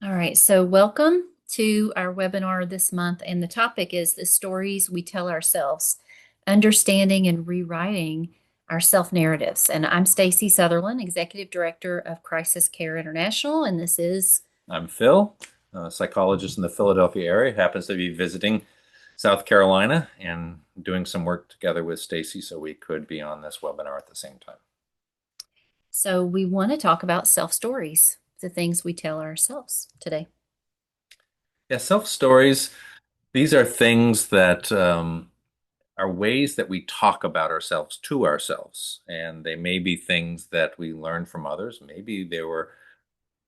All right, so welcome to our webinar this month, and the topic is the stories we tell ourselves, understanding and rewriting our self-narratives. And I'm Stacey Sutherland, Executive Director of Crisis Care International, and this is... I'm Phil, a psychologist in the Philadelphia area, happens to be visiting South Carolina and doing some work together with Stacey so we could be on this webinar at the same time. So we want to talk about self-stories, the things we tell ourselves today. Yeah, self-stories, these are things that are ways that we talk about ourselves to ourselves. And they may be things that we learn from others. Maybe they were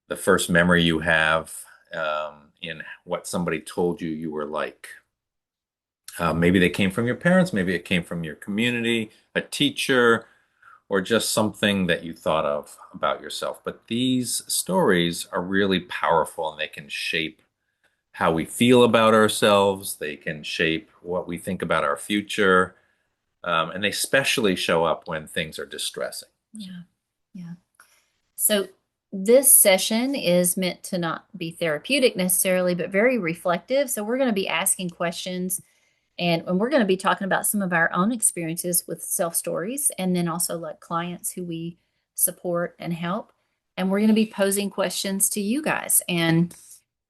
the first memory you have in what somebody told you you were like. Maybe they came from your parents, maybe it came from your community, a teacher, or just something that you thought of about yourself. But these stories are really powerful and they can shape how we feel about ourselves, they can shape what we think about our future, and they especially show up when things are distressing. Yeah, yeah. So this session is meant to not be therapeutic necessarily, but very reflective. So we're going to be asking questions and we're going to be talking about some of our own experiences with self stories and then also like clients who we support and help. And we're going to be posing questions to you guys. And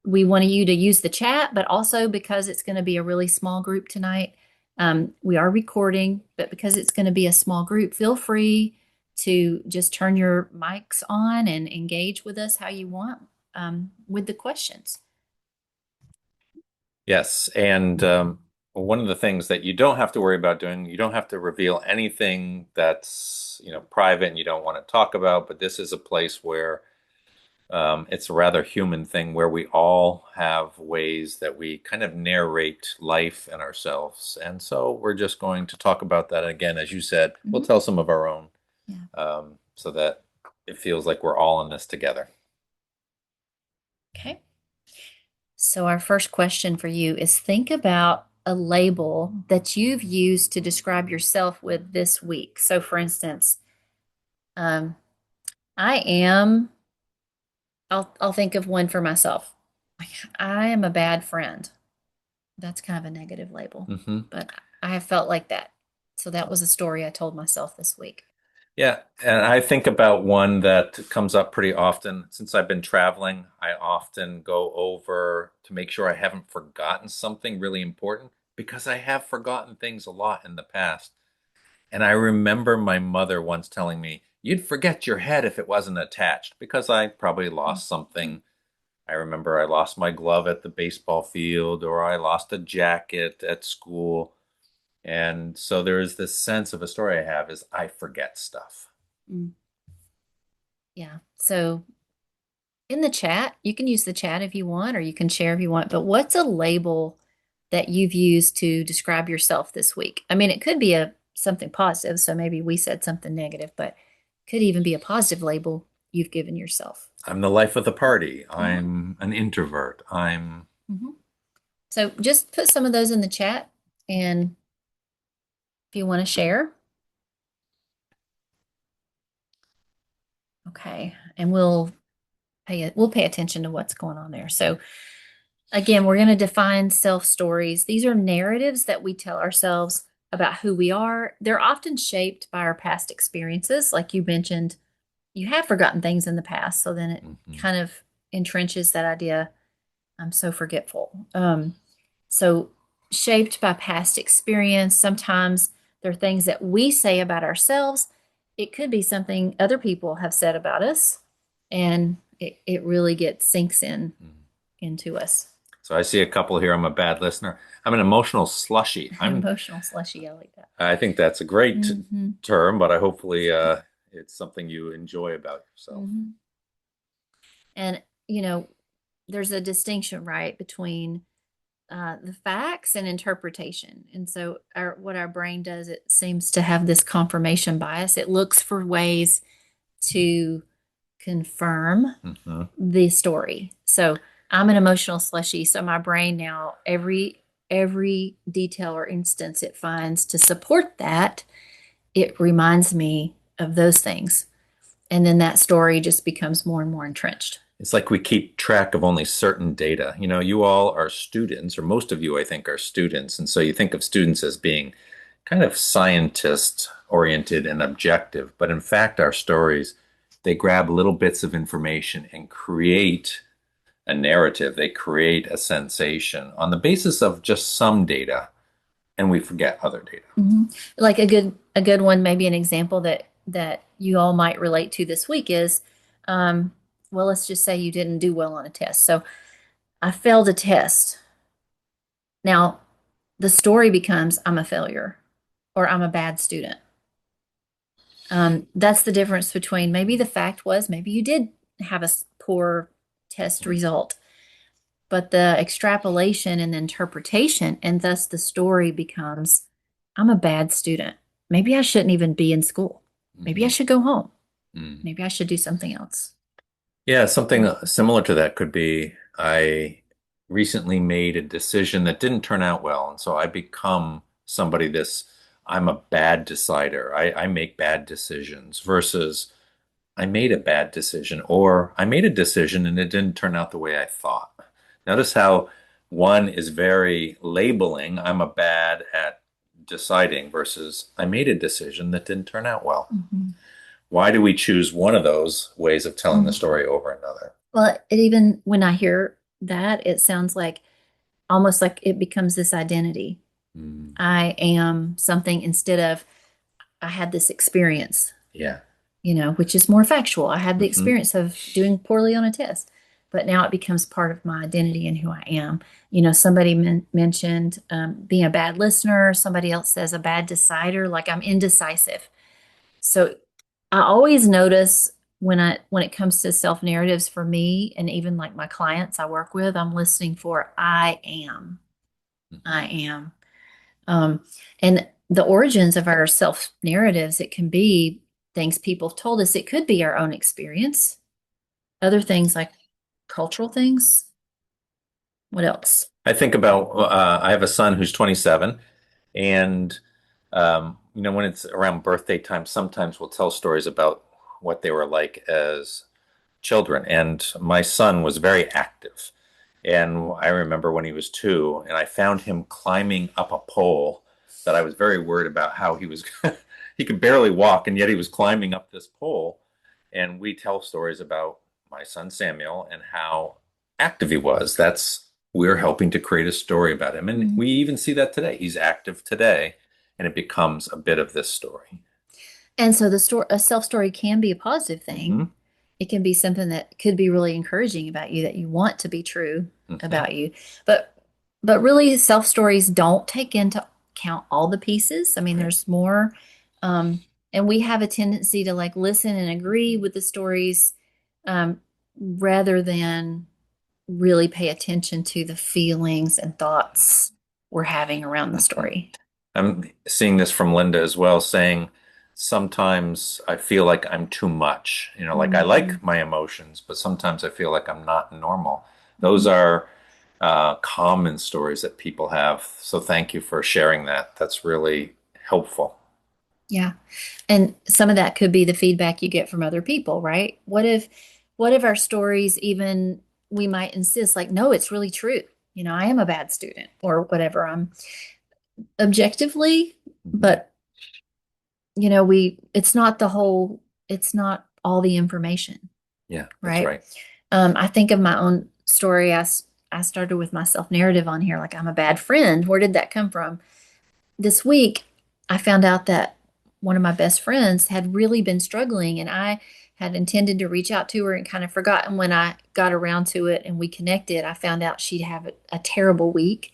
we want you to use the chat, but also because it's going to be a really small group tonight, we are recording, but because it's going to be a small group, feel free to just turn your mics on and engage with us how you want with the questions. Yes, and one of the things that you don't have to worry about doing, you don't have to reveal anything that's, private and you don't want to talk about, but this is a place where it's a rather human thing where we all have ways that we kind of narrate life and ourselves. And so we're just going to talk about that again. As you said, we'll Mhm. tell some of our own Yeah. so that it feels like we're all in this together. Okay. So our first question for you is think about a label that you've used to describe yourself with this week. So for instance, um, I am, I'll think of one for myself. I am a bad friend. That's kind of a negative label, Hmm. but I have felt like that. So that was a story I told myself this week. Yeah, and I think about one that comes up pretty often. Since I've been traveling, I often go over to make sure I haven't forgotten something really important because I have forgotten things a lot in the past. And I remember my mother once telling me, you'd forget your head if it wasn't attached because I probably lost something. I remember I lost my glove at the baseball field or I lost a jacket at school. And so there is this sense of a story I have is I forget stuff. Mm, yeah. So in the chat, you can use the chat if you want, or you can share if you want. But what's a label that you've used to describe yourself this week? I mean, it could be a something positive. So maybe we said something negative, but it could even be a positive label you've given yourself. I'm the life of the party. Mhm, I'm an introvert. I'm mhm. So just put some of those in the chat, and if you want to share, okay, and we'll pay attention to what's going on there. So again, we're going to define self stories. These are narratives that we tell ourselves about who we are. They're often shaped by our past experiences. Like you mentioned, you have forgotten things in the past. So then it mhm. kind of entrenches that idea. I'm so forgetful. So shaped by past experience, sometimes there are things that we say about ourselves. It could be something other people have said about us, and it really gets sinks in into us. So I see a couple here. I'm a bad listener. I'm an emotional slushy. Emotional slushy. I like that. I think that's a great Hmm. term, but I hopefully it's something you enjoy about yourself. Hmm. And, you know, there's a distinction, right, between the facts and interpretation. And so, what our brain does, it seems to have this confirmation bias. It looks for ways to confirm Hmm. the story. So, I'm an emotional slushy. So, my brain now, every detail or instance it finds to support that, it reminds me of those things. And then that story just becomes more and more entrenched. It's like we keep track of only certain data. You know, you all are students, or most of you, I think, are students. And so you think of students as being kind of scientist oriented and objective. But in fact, our stories, they grab little bits of information and create a narrative. They create a sensation on the basis of just some data, and we forget other data. Like a good one, maybe an example that you all might relate to this week is, well, let's just say you didn't do well on a test. So I failed a test. Now, the story becomes I'm a failure or I'm a bad student. That's the difference between maybe the fact was maybe you did have a poor test result, but the extrapolation and the interpretation, and thus the story becomes I'm a bad student. Maybe I shouldn't even be in school. Maybe I Mhm. should go home. Mm. Maybe I should do something else. Yeah, something similar to that could be I recently made a decision that didn't turn out well. And so I become somebody I'm a bad decider. I make bad decisions versus I made a bad decision or I made a decision and it didn't turn out the way I thought. Notice how one is very labeling, I'm a bad at deciding versus I made a decision that didn't turn out well. Mhm. Why do we choose one of those ways of telling the Mhm. story over another? Well, it even when I hear that, it sounds like almost like it becomes this identity. Mm, I am something instead of I had this experience, yeah. which is more factual. I had the Hmm. experience of doing poorly on a test, but now it becomes part of my identity and who I am. Somebody mentioned being a bad listener. Somebody else says a bad decider, like I'm indecisive. So I always notice when it comes to self narratives for me and even like my clients I work with, I'm listening for I am. Hmm. I am. Um, and the origins of our self narratives, it can be things people have told us. It could be our own experience, other things like cultural things. What else? I think about I have a son who's 27, and when it's around birthday time, sometimes we'll tell stories about what they were like as children. And my son was very active. And I remember when he was 2, and I found him climbing up a pole that I was very worried about how he was, he could barely walk, and yet he was climbing up this pole. And we tell stories about my son Samuel and how active he was. We're helping to create a story about him. And Mhm. we even see that today. He's active today, and it becomes a bit of this story. And so a self story can be a positive thing. Hmm. It can be something that could be really encouraging about you that you want to be true Hmm. about you. But but really self stories don't take into account all the pieces. I mean, Right. there's more. Um, and we have a tendency to like listen and agree with the stories um, rather than really pay attention to the feelings and thoughts we're having around the Mhm. story. I'm seeing this from Linda as well, saying sometimes I feel like I'm too much. Like I Mhm. like my emotions, but sometimes I feel like I'm not normal. Those Mhm. are common stories that people have. So thank you for sharing that. That's really helpful. Yeah. And some of that could be the feedback you get from other people, right? What if our stories even we might insist like, no, it's really true. I am a bad student or whatever. I'm objectively, Mhm. but it's not all the information, Yeah, that's right? right. I think of my own story. I started with my self narrative on here, like I'm a bad friend. Where did that come from? This week, I found out that one of my best friends had really been struggling, and I had intended to reach out to her and kind of forgotten when I got around to it and we connected. I found out she'd have a terrible week,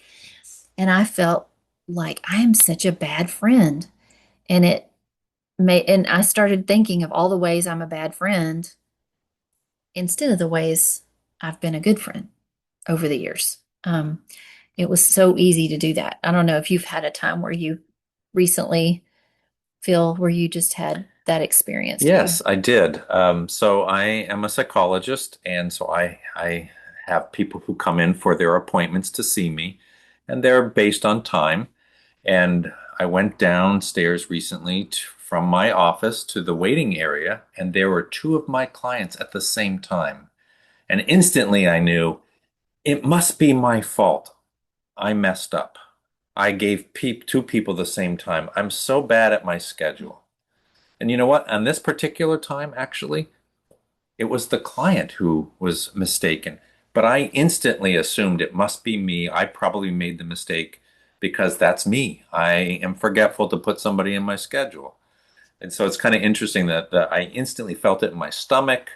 and I felt like I am such a bad friend. And I started thinking of all the ways I'm a bad friend instead of the ways I've been a good friend over the years. It was so easy to do that. I don't know if you've had a time where you recently feel where you just had that experience too. Yes, I did. So I am a psychologist, and so I have people who come in for their appointments to see me, and they're based on time. And I went downstairs recently from my office to the waiting area, and there were 2 of my clients at the same time. And instantly I knew it must be my fault. I messed up. I gave two people the same time. I'm so bad at my schedule. And you know what? On this particular time, actually, it was the client who was mistaken. But I instantly assumed it must be me. I probably made the mistake because that's me. I am forgetful to put somebody in my schedule. And so it's kind of interesting that I instantly felt it in my stomach.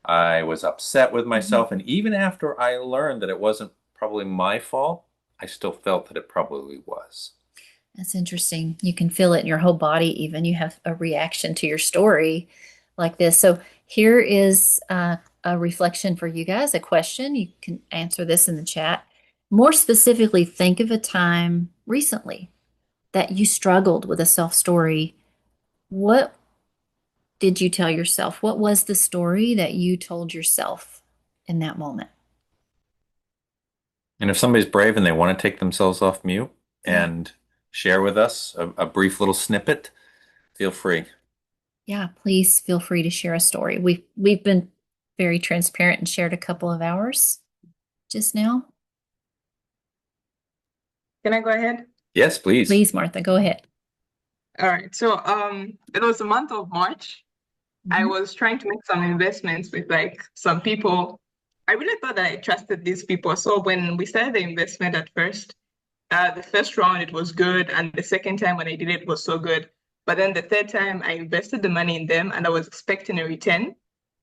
I was upset with Mhm. myself. And even after I learned that it wasn't probably my fault, I still felt that it probably was. That's interesting. You can feel it in your whole body, even. You have a reaction to your story like this. So, here is a reflection for you guys, a question. You can answer this in the chat. More specifically, think of a time recently that you struggled with a self story. What did you tell yourself? What was the story that you told yourself in that moment? And if somebody's brave and they want to take themselves off mute Yeah. and share with us a brief little snippet, feel free. Yeah, please feel free to share a story. We've been very transparent and shared a couple of hours just now. Can I go ahead? Yes, please. Please, Martha, go ahead. All right. So it was the month of March. I Mhm. was trying to make some investments with like some people. I really thought that I trusted these people. So when we started the investment at first, the first round it was good, and the second time when I did it was so good. But then the third time I invested the money in them and I was expecting a return.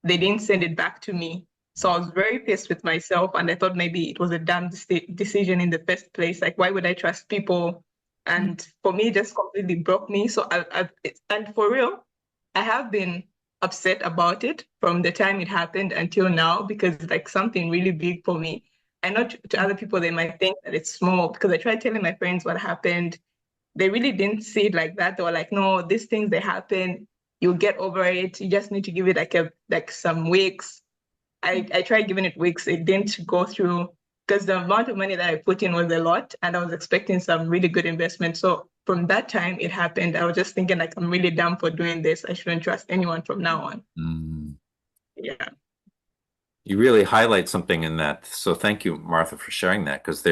They didn't send it back to me. So I was very pissed with myself and I thought maybe it was a dumb decision in the first place. Like, why would I trust people? Yeah. And for me, it just completely broke me. So and for real, I have been upset about it from the time it happened until now because it's like something really big for me. I know to other people, they might think that it's small because I tried telling my friends what happened. They really didn't see it like that. They were like, no, these things they happen. You'll get over it. You just need to give it like some weeks. I tried giving it weeks. It didn't go through because the amount of money that I put in was a lot and I was expecting some really good investment. So from that time it happened, I was just thinking like I'm really dumb for doing this. I shouldn't trust anyone from now on. Mm. Yeah. You really highlight something in that. So thank you, Martha, for sharing that because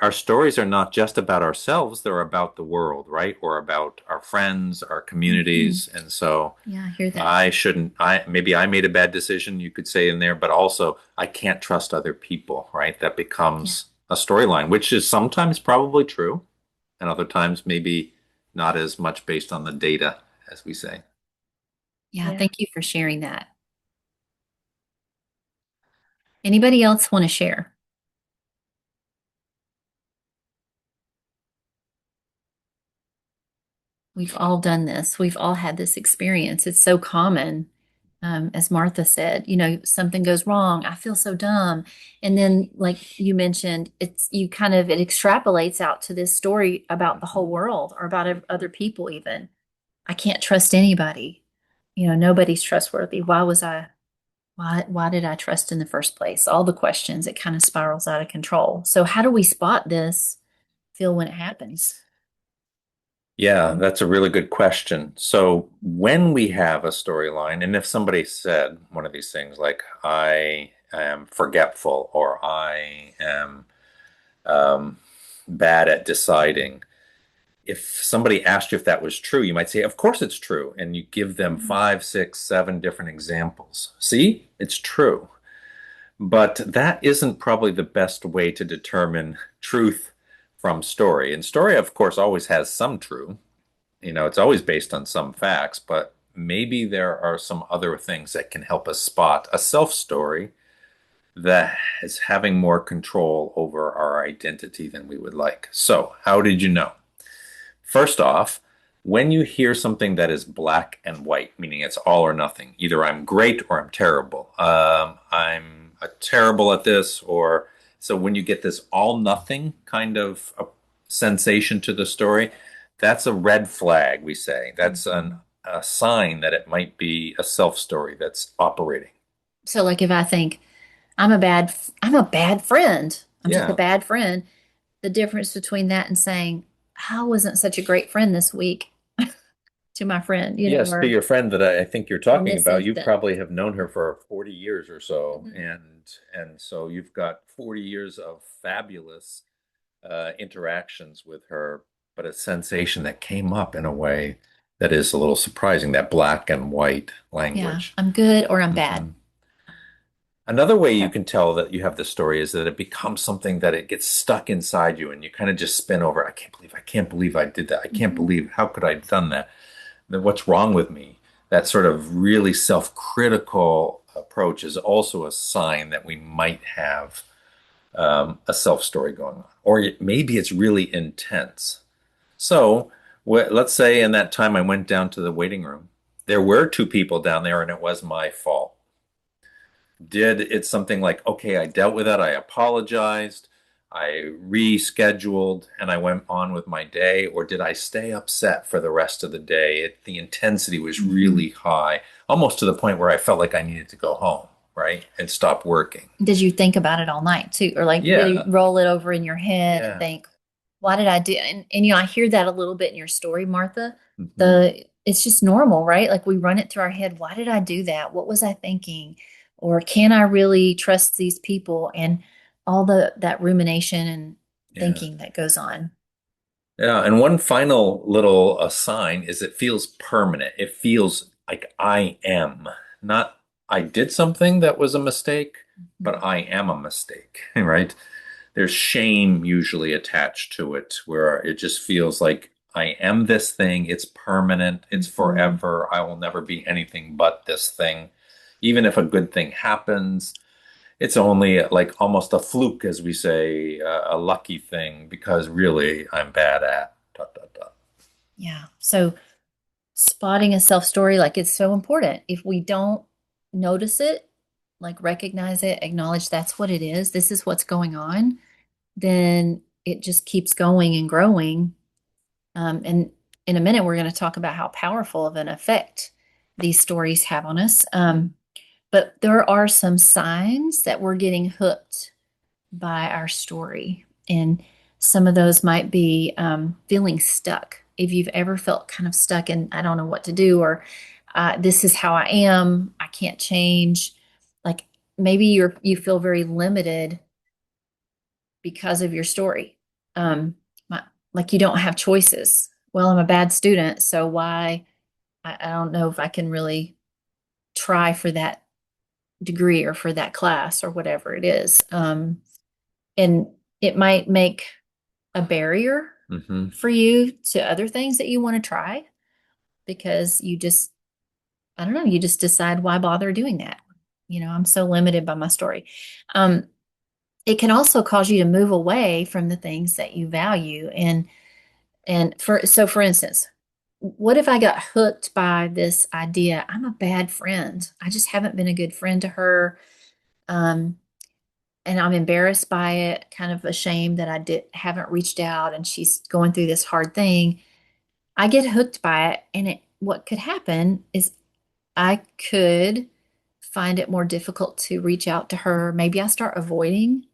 our stories are not just about ourselves, they're about the world, right? Or about our friends, our Mhm. communities. And so Yeah, I hear that. I shouldn't, I maybe I made a bad decision, you could say in there, but also I can't trust other people, right? That Yeah. becomes a storyline, which is sometimes probably true, and other times maybe not as much based on the data, as we say. Yeah, Yeah. thank you for sharing that. Anybody else want to share? We've all done this. We've all had this experience. It's so common. As Martha said, something goes wrong. I feel so dumb. And then, like you mentioned, it extrapolates out to this story about the whole world or about other people, even. I can't trust anybody. Nobody's trustworthy. Why did I trust in the first place? All the questions, it kind of spirals out of control. So, how do we spot this, Phil, when it happens? Yeah, that's a really good question. So when we have a storyline, and if somebody said one of these things like, I am forgetful or I am um, bad at deciding, if somebody asked you if that was true, you might say, of course it's true. And you give them Mhm. five, six, seven different examples. See, it's true. But that isn't probably the best way to determine truth from story. And story, of course, always has some true. It's always based on some facts, but maybe there are some other things that can help us spot a self story that is having more control over our identity than we would like. So, how did you know? First off, when you hear something that is black and white, meaning it's all or nothing, either I'm great or I'm terrible, I'm terrible at this, or so when you get this all nothing kind of a sensation to the story, that's a red flag, we say. That's Mhm. a sign that it might be a self story that's operating. So, like, if I think I'm a bad friend, I'm just a Yeah. bad friend, the difference between that and saying, I wasn't such a great friend this week, to my friend, you know, Yes, to or your friend that I think you're in talking this about, you instant. probably have known her for 40 years or so, Mhm. and so you've got 40 years of fabulous interactions with her, but a sensation that came up in a way that is a little surprising, that black and white Yeah, language. I'm good or I'm bad. Mhm. Another way you Yeah. can tell that you have this story is that it becomes something that it gets stuck inside you and you kind of just spin over. I can't believe I did that. I can't Mhm. believe, how could I have done that? Then what's wrong with me? That sort of really self-critical approach is also a sign that we might have a self story going on, or maybe it's really intense. So let's say in that time I went down to the waiting room. There were two people down there, and it was my fault. Did it something like, okay, I dealt with that, I apologized, I rescheduled, and I went on with my day, or did I stay upset for the rest of the day? The intensity was Mhm. really high, almost to the point where I felt like I needed to go home, right? And stop working. Did you think about it all night too, or like really Yeah, roll it over in your head and yeah. think, why did I do? And you know, I hear that a little bit in your story, Martha. Hmm. It's just normal, right? Like we run it through our head. Why did I do that? What was I thinking? Or can I really trust these people? And all that rumination and Yeah. thinking that goes on. Yeah, and one final little sign is it feels permanent. It feels like I am, not I did something that was a mistake, but Mhm. I am a mistake, right? There's shame usually attached to it, where it just feels like I am this thing. It's permanent. It's Mhm. forever. I will never be anything but this thing. Even if a good thing happens, it's only like almost a fluke, as we say, a lucky thing, because really I'm bad at dot dot dot. Yeah. So spotting a self story, like it's so important. If we don't notice it, like recognize it, acknowledge that's what it is, this is what's going on, then it just keeps going and growing. And in a minute, we're going to talk about how powerful of an effect these stories have on us. But there are some signs that we're getting hooked by our story. And some of those might be feeling stuck. If you've ever felt kind of stuck and I don't know what to do, or this is how I am, I can't change. Like maybe you feel very limited because of your story. Um, my, like you don't have choices. Well, I'm a bad student, so why? I don't know if I can really try for that degree or for that class or whatever it is. And it might make a barrier Hmm. for you to other things that you want to try because you just, I don't know, you just decide why bother doing that. You know, I'm so limited by my story. Um, it can also cause you to move away from the things that you value. For instance, what if I got hooked by this idea? I'm a bad friend. I just haven't been a good friend to her. Um, and I'm embarrassed by it, kind of ashamed that I haven't reached out and she's going through this hard thing. I get hooked by it, and what could happen is I could find it more difficult to reach out to her. Maybe I start avoiding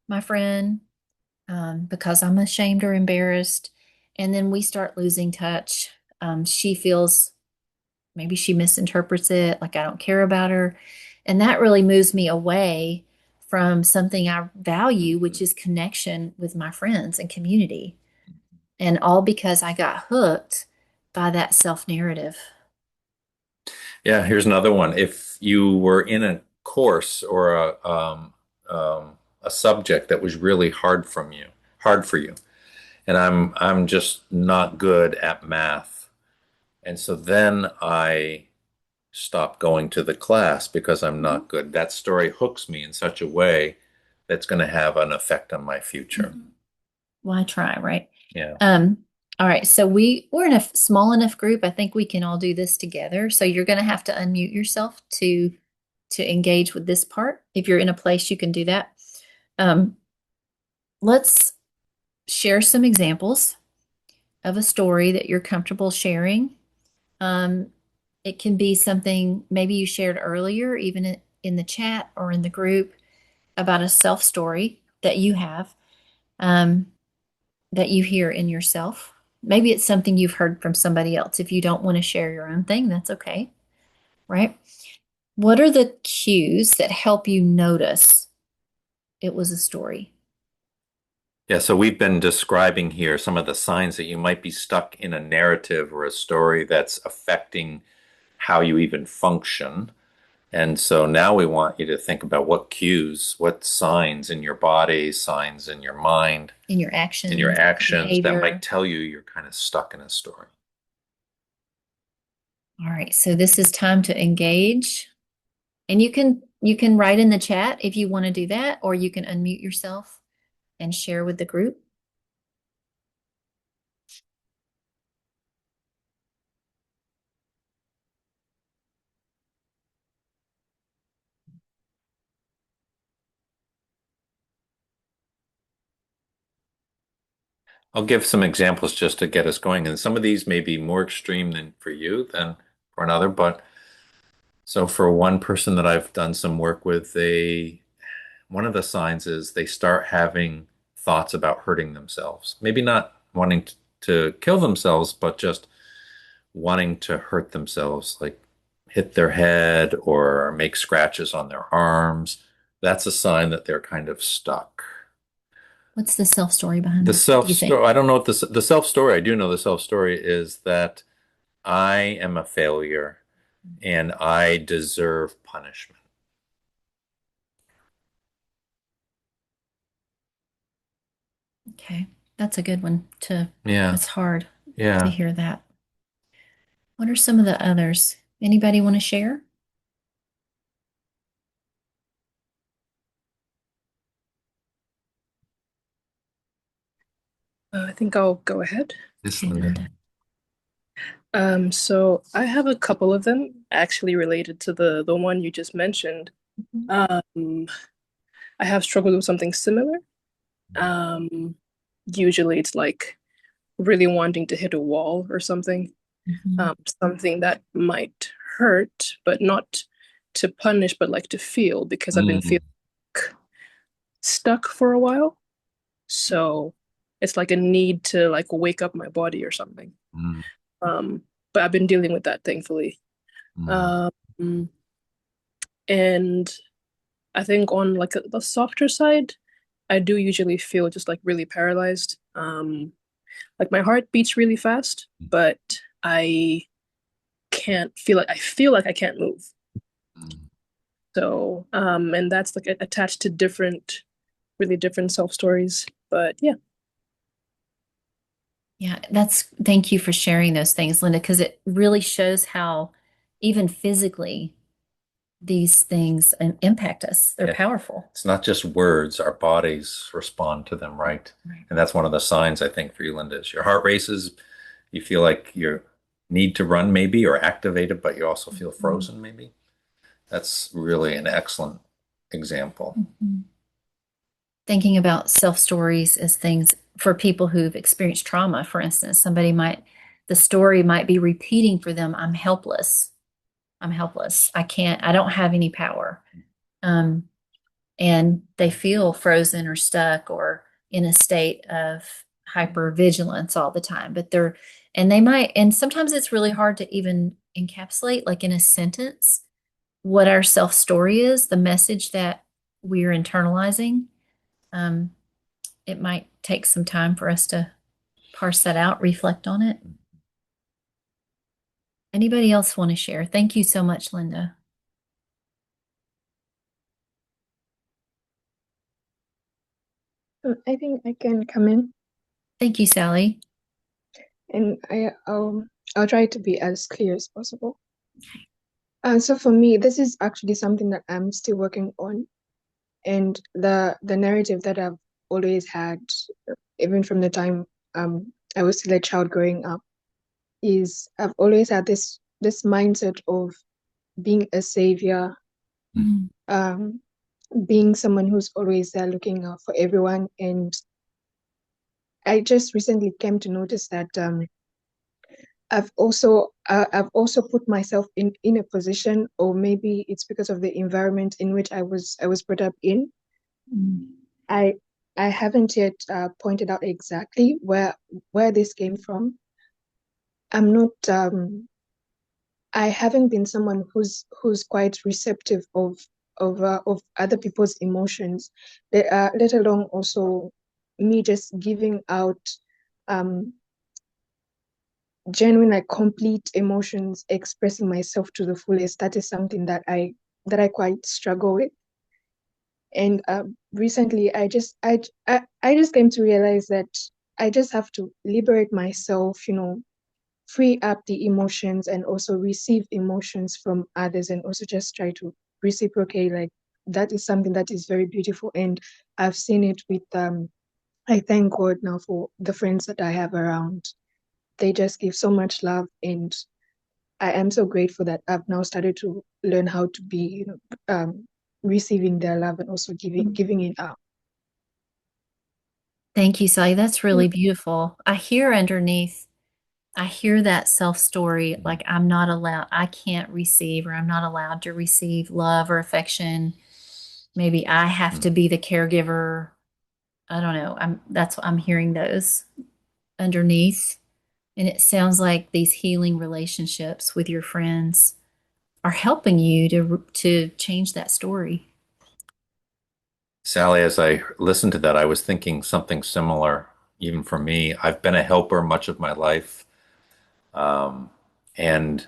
my friend because I'm ashamed or embarrassed, and then we start losing touch. She feels maybe she misinterprets it, like I don't care about her, and that really moves me away from something I value, which is connection with my friends and community. And all because I got hooked by that self narrative. Yeah, here's another one. If you were in a course or a subject that was really hard for you, and I'm just not good at math, and so then I stop going to the class because I'm Mhm. not good. That story hooks me in such a way that's going to have an effect on my future. Mhm. Why try, right? Yeah. Um, all right, so we're in a small enough group. I think we can all do this together. So you're going to have to unmute yourself to engage with this part. If you're in a place, you can do that. Um, let's share some examples of a story that you're comfortable sharing. Um, it can be something maybe you shared earlier, even in the chat or in the group, about a self story that you have, um, that you hear in yourself. Maybe it's something you've heard from somebody else. If you don't want to share your own thing, that's okay, right? What are the cues that help you notice it was a story? Yeah, so we've been describing here some of the signs that you might be stuck in a narrative or a story that's affecting how you even function. And so now we want you to think about what cues, what signs in your body, signs in your mind, In your in your actions, actions that might behavior. tell you you're kind of stuck in a story. All right, so this is time to engage. And you can write in the chat if you want to do that, or you can unmute yourself and share with the group. I'll give some examples just to get us going. And some of these may be more extreme than for you than for another. But so for one person that I've done some work with, one of the signs is they start having thoughts about hurting themselves. Maybe not wanting to kill themselves, but just wanting to hurt themselves, like hit their head or make scratches on their arms. That's a sign that they're kind of stuck. What's the self story behind The that, do self you think? story, I don't know what the self story, I do know the self story is that I am a failure and I deserve punishment. Okay, that's a good one to, Yeah, that's hard to yeah. hear that. What are some of the others? Anybody want to share? I think I'll go ahead. Yes, Okay, Linda. Linda. So I have a couple of them actually related to the one you just mentioned. Um, I have struggled with something similar. Um, Usually it's like really wanting to hit a wall or something, Mhm. something that might hurt, but not to punish, but like to feel because I've been Mm, feeling stuck for a while. So it's like a need to like wake up my body or something. mm, Um, but I've been dealing with that, thankfully. mm, Um, and I think on like the softer side, I do usually feel just like really paralyzed. Like my heart beats really fast, but I can't feel like I feel like I can't move. mm. So, and that's like attached to different, really different self stories. But yeah. Yeah, thank you for sharing those things, Linda, because it really shows how even physically these things impact us. They're Yeah. powerful. It's not just words, our bodies respond to them, right? Right. And that's one of the signs I think for you, Linda, is your heart races, you feel like you need to run maybe or activated, but you also feel Mhm. frozen maybe. That's really an excellent example. Mhm. Thinking about self stories as things for people who've experienced trauma, for instance, the story might be repeating for them, I'm helpless. I'm helpless. I don't have any power. Um, and they feel frozen or stuck or in a state of hypervigilance all the time. And sometimes it's really hard to even encapsulate, like in a sentence, what our self story is, the message that we're internalizing. Um, it might take some time for us to parse that out, reflect on it. Anybody else want to share? Thank you so much, Linda. I think I can come in, Thank you, Sally. and I'll try to be as clear as possible. So for me, this is actually something that I'm still working on, and the narrative that I've always had, even from the time I was still a child growing up, is I've always had this mindset of being a savior, Mm. um, being someone who's always there looking out for everyone, and I just recently came to notice that I've also put myself in a position, or maybe it's because of the environment in which I was brought up in. Mm. I I haven't yet pointed out exactly where this came from. I'm not I haven't been someone who's quite receptive of other people's emotions, let alone also me just giving out um genuine, like complete emotions, expressing myself to the fullest. That is something that I quite struggle with. And recently, I just came to realize that I just have to liberate myself, free up the emotions and also receive emotions from others, and also just try to reciprocate. Like that is something that is very beautiful, and I've seen it with I thank God now for the friends that I have around. They just give so much love, and I am so grateful that I've now started to learn how to be, receiving their love and also giving it out. Thank you, Sally. That's really beautiful. I hear that self story like I can't receive, or I'm not allowed to receive love or affection. Maybe I have to be the caregiver. I don't know. That's what I'm hearing those underneath. And it sounds like these healing relationships with your friends are helping you to change that story. Sally, as I listened to that, I was thinking something similar, even for me. I've been a helper much of my life. Um, and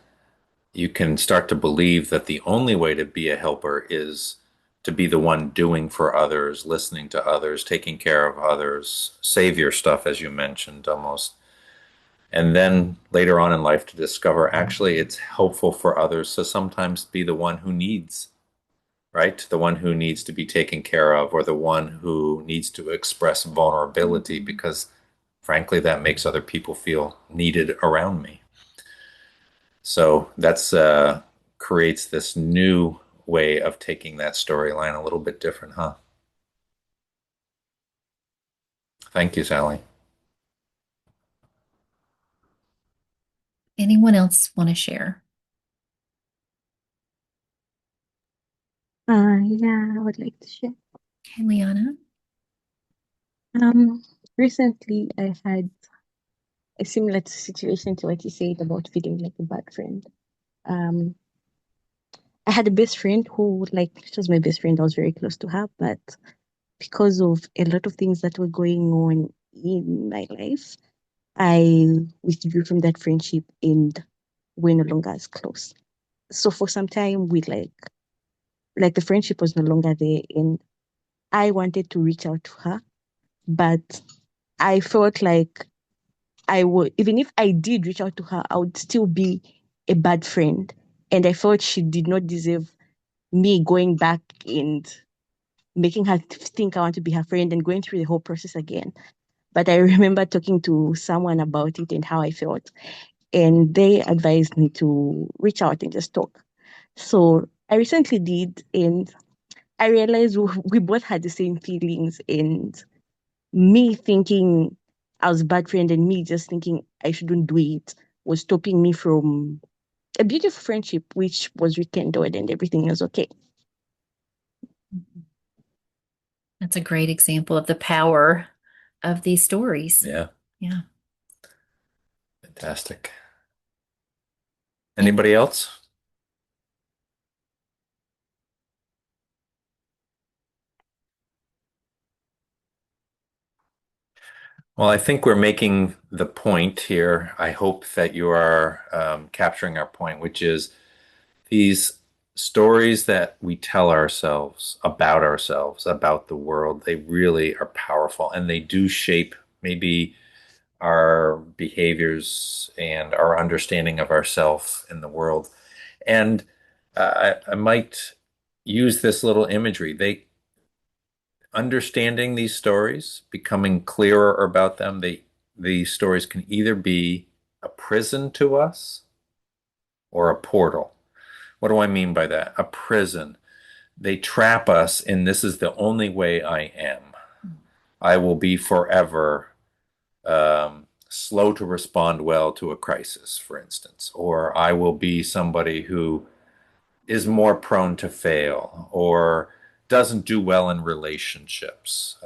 you can start to believe that the only way to be a helper is to be the one doing for others, listening to others, taking care of others, savior stuff, as you mentioned, almost. And then later on in life to discover actually it's helpful for others to sometimes be the one who needs, right? The one who needs to be taken care of, or the one who needs to express vulnerability because, frankly, that makes other people feel needed around me. So that's creates this new way of taking that storyline a little bit different, huh? Thank you, Sally. Anyone else want to share? Yeah, I would like to share. Okay, Liana. Um, Recently I had a similar situation to what you said about feeling like a bad friend. Um, I had a best friend who, like, she was my best friend. I was very close to her, but because of a lot of things that were going on in my life, I withdrew from that friendship and we're no longer as close. So for some time, we like the friendship was no longer there, and I wanted to reach out to her, but I felt like I would, even if I did reach out to her, I would still be a bad friend. And I felt she did not deserve me going back and making her think I want to be her friend and going through the whole process again. But I remember talking to someone about it and how I felt. And they advised me to reach out and just talk. So I recently did, and I realized we both had the same feelings. And me thinking I was a bad friend and me just thinking I shouldn't do it was stopping me from a beautiful friendship, which was rekindled and everything was okay. That's a great example of the power of these stories. Yeah, Yeah. fantastic. Anybody else? Well, I think we're making the point here. I hope that you are capturing our point, which is these stories that we tell ourselves, about the world, they really are powerful and they do shape maybe our behaviors and our understanding of ourselves in the world. And I might use this little imagery. They understanding these stories, becoming clearer about them, these stories can either be a prison to us or a portal. What do I mean by that? A prison. They trap us in this is the only way I am. I will be forever slow to respond well to a crisis, for instance, or I will be somebody who is more prone to fail or doesn't do well in relationships.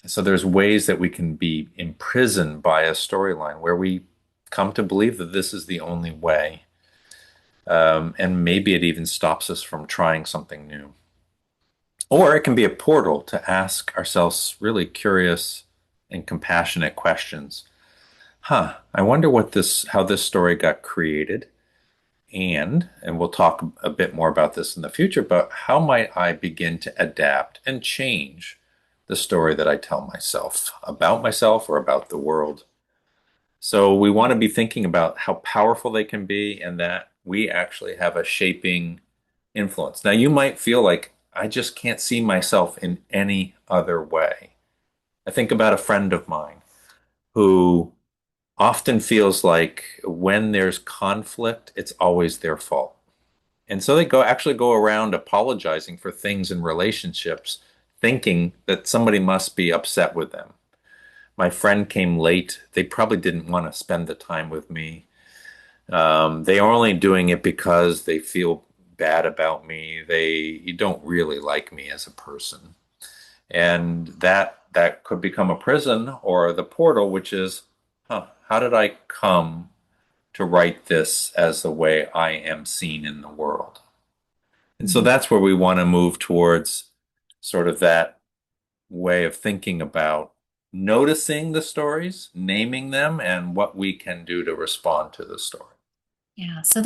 So there's ways that we can be imprisoned by a storyline where we come to believe that this is the only way. And maybe it even stops us from trying something new. Or it can be a portal to ask ourselves really curious and compassionate questions. I wonder how this story got created. And we'll talk a bit more about this in the future, but how might I begin to adapt and change the story that I tell myself or about the world? So we want to be thinking about how powerful they can be and that we actually have a shaping influence. Now, you might feel like I just can't see myself in any other way. I think about a friend of mine who often feels like when there's conflict, it's always their fault. And so they actually go around apologizing for things in relationships, thinking that somebody must be upset with them. My friend came late. They probably didn't want to spend the time with me. They are only doing it because they feel bad about me. They don't really like me as a person. And that could become a prison or the portal, which is, how did I come to write this as the way I am seen in the world? And so that's where we want to move towards sort of that way of thinking about noticing the stories, naming them, and what we can do to respond to the story. Yeah. So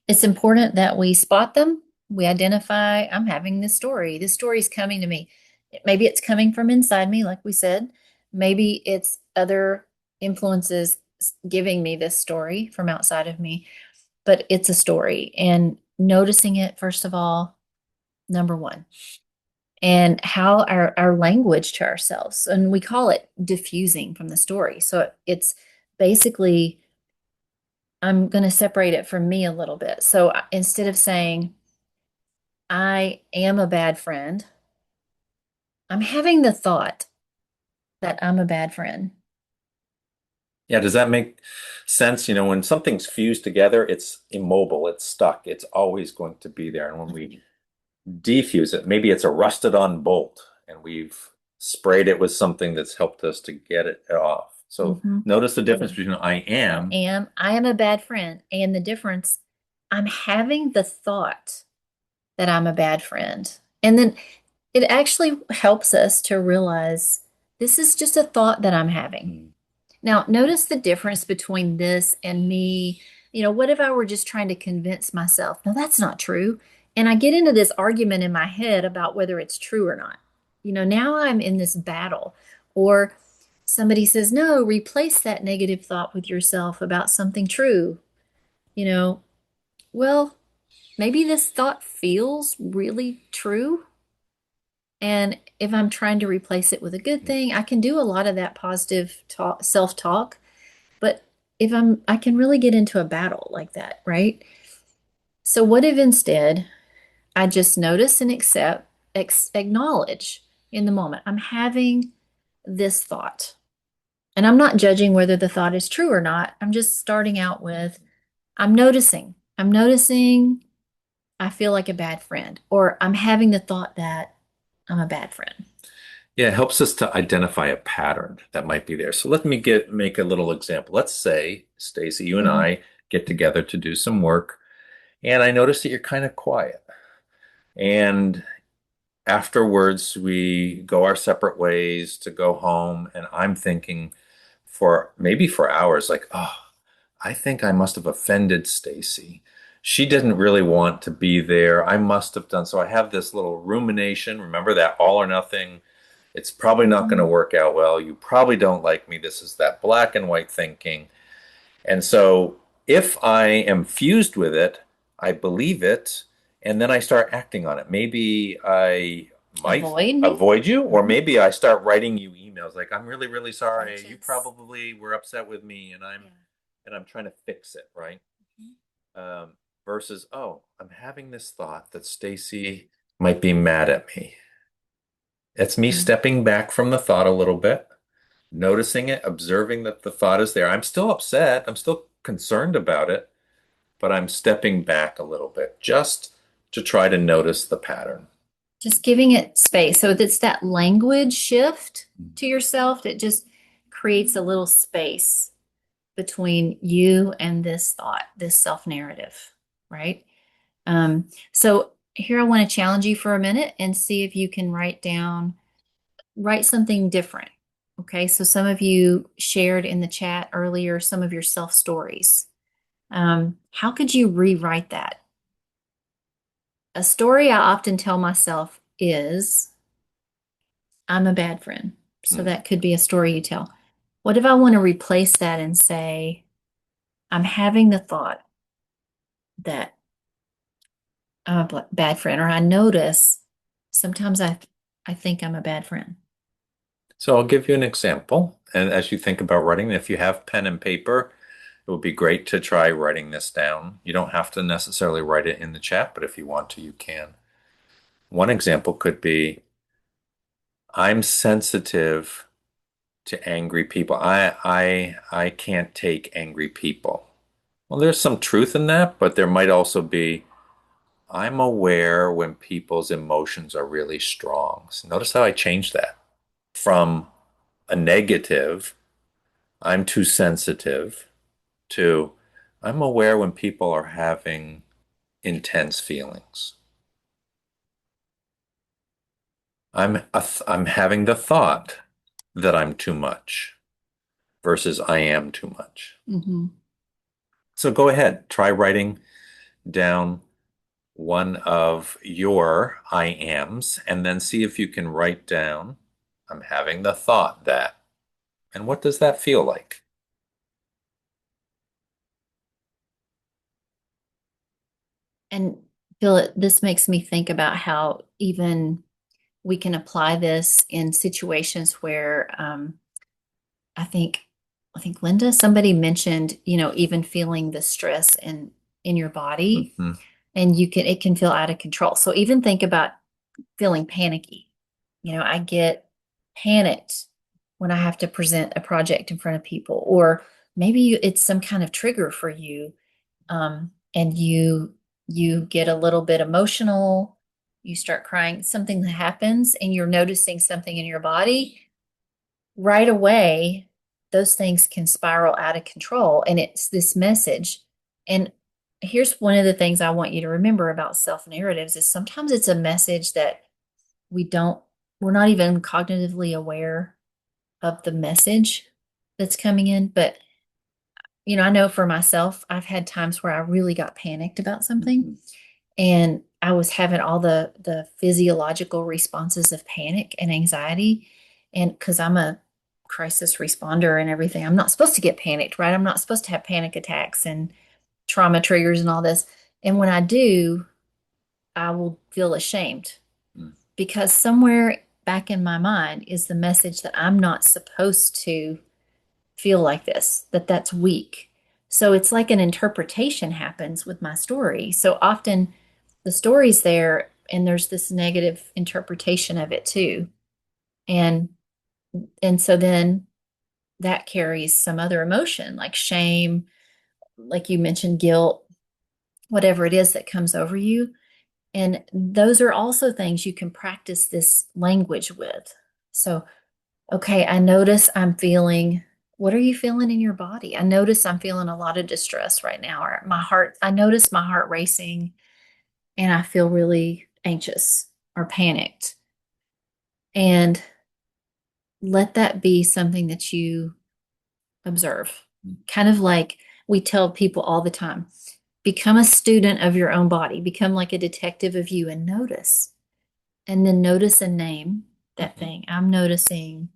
it's important that we spot them. We identify, I'm having this story. This story is coming to me. Maybe it's coming from inside me, like we said. Maybe it's other influences giving me this story from outside of me, but it's a story. And noticing it, first of all, number one, and how our language to ourselves, and we call it diffusing from the story. So it's basically, I'm going to separate it from me a little bit. So instead of saying, I am a bad friend, I'm having the thought that I'm a bad friend. Yeah, does that make sense? You know, when something's fused together, it's immobile, it's stuck, it's always going to be there. And when we defuse it, maybe it's a rusted on bolt and we've sprayed it with something that's helped us to get it off. So notice the difference between I am a bad friend, and the difference, I'm having the thought that I'm a bad friend. And then it actually helps us to realize this is just a thought that I'm having. Now, notice the difference between this and me. What if I were just trying to convince myself, no, that's not true? And I get into this argument in my head about whether it's true or not. Now I'm in this battle. Or somebody says, no, replace that negative thought with yourself about something true. Well, maybe this thought feels really true. And if I'm trying to replace it with a good thing, I can do a lot of that positive talk, self-talk. But I can really get into a battle like that, right? So what if instead I just notice and acknowledge in the moment, I'm having this thought. And I'm not judging whether the thought is true or not. I'm just starting out with, I'm noticing. I feel like a bad friend, or I'm having the thought that I'm a bad friend. Yeah, it helps us to identify a pattern that might be there. So let me make a little example. Let's say, Stacey, you and I get together to do some work, and I notice that you're kind of quiet. And afterwards, we go our separate ways to go home, and I'm thinking for hours, like, oh, I think I must have offended Stacey. She didn't really want to be there. I must have done. So I have this little rumination. Remember that all or nothing. It's probably not going to work out well. You probably don't like me. This is that black and white thinking. And so if I am fused with it, I believe it, and then I start acting on it. Maybe I might avoid you, or maybe I start writing you emails like, I'm really, really sorry. You probably were upset with me, and I'm trying to fix it, right? Versus, oh, I'm having this thought that Stacey might be mad at me. It's me stepping back from the thought a little bit, noticing it, observing that the thought is there. I'm still upset. I'm still concerned about it, but I'm stepping back a little bit just to try to notice the pattern. Just giving it space. So it's that language shift to yourself that just creates a little space between you and this thought, this self narrative, right? So here I want to challenge you for a minute and see if you can write something different. Okay, so some of you shared in the chat earlier some of your self stories. How could you rewrite that? A story I often tell myself is, I'm a bad friend. So that could be a story you tell. What if I want to replace that and say, I'm having the thought that I'm a bad friend, or I notice sometimes I think I'm a bad friend. So I'll give you an example. And as you think about writing, if you have pen and paper, it would be great to try writing this down. You don't have to necessarily write it in the chat, but if you want to, you can. One example could be, I'm sensitive to angry people. I can't take angry people. Well, there's some truth in that, but there might also be, I'm aware when people's emotions are really strong. So notice how I changed that from a negative, I'm too sensitive, to I'm aware when people are having intense feelings. I'm having the thought that I'm too much versus I am too much. Mm-hmm. So go ahead, try writing down one of your I ams and then see if you can write down, I'm having the thought that. And what does that feel like? And Phil, this makes me think about how even we can apply this in situations where I think Linda, somebody mentioned, even feeling the stress in your body, Mhm. and it can feel out of control. So even think about feeling panicky. I get panicked when I have to present a project in front of people, or maybe it's some kind of trigger for you, and you get a little bit emotional, you start crying, something that happens, and you're noticing something in your body right away. Those things can spiral out of control, and it's this message. And here's one of the things I want you to remember about self narratives is sometimes it's a message that we're not even cognitively aware of the message that's coming in. But, I know for myself, I've had times where I really got panicked about something and I was having all the physiological responses of panic and anxiety. And because I'm a crisis responder and everything, I'm not supposed to get panicked, right? I'm not supposed to have panic attacks and trauma triggers and all this. And when I do, I will feel ashamed because somewhere back in my mind is the message that I'm not supposed to feel like this, that's weak. So it's like an interpretation happens with my story. So often the story's there and there's this negative interpretation of it too. And so then that carries some other emotion like shame, like you mentioned, guilt, whatever it is that comes over you. And those are also things you can practice this language with. So, okay, I notice I'm feeling, what are you feeling in your body? I notice I'm feeling a lot of distress right now, or I notice my heart racing and I feel really anxious or panicked. And let that be something that you observe. Kind of like we tell people all the time, become a student of your own body, become like a detective of you and notice. And then notice and name that thing. I'm noticing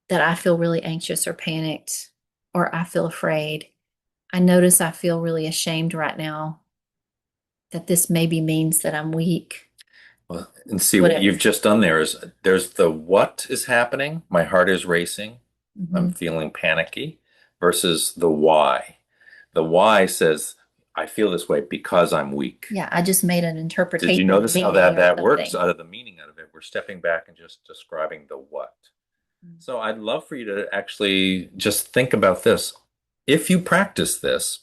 that I feel really anxious or panicked, or I feel afraid. I notice I feel really ashamed right now, that this maybe means that I'm weak. Well, and see what Whatever. you've just done there is there's the what is happening. My heart is racing. I'm feeling panicky versus the why. The why says, I feel this way because I'm weak. Yeah, I just made an interpretation. Did you notice how meaning that of works something. out of the meaning out of it? We're stepping back and just describing the what. So I'd love for you to actually just think about this. If you practice this,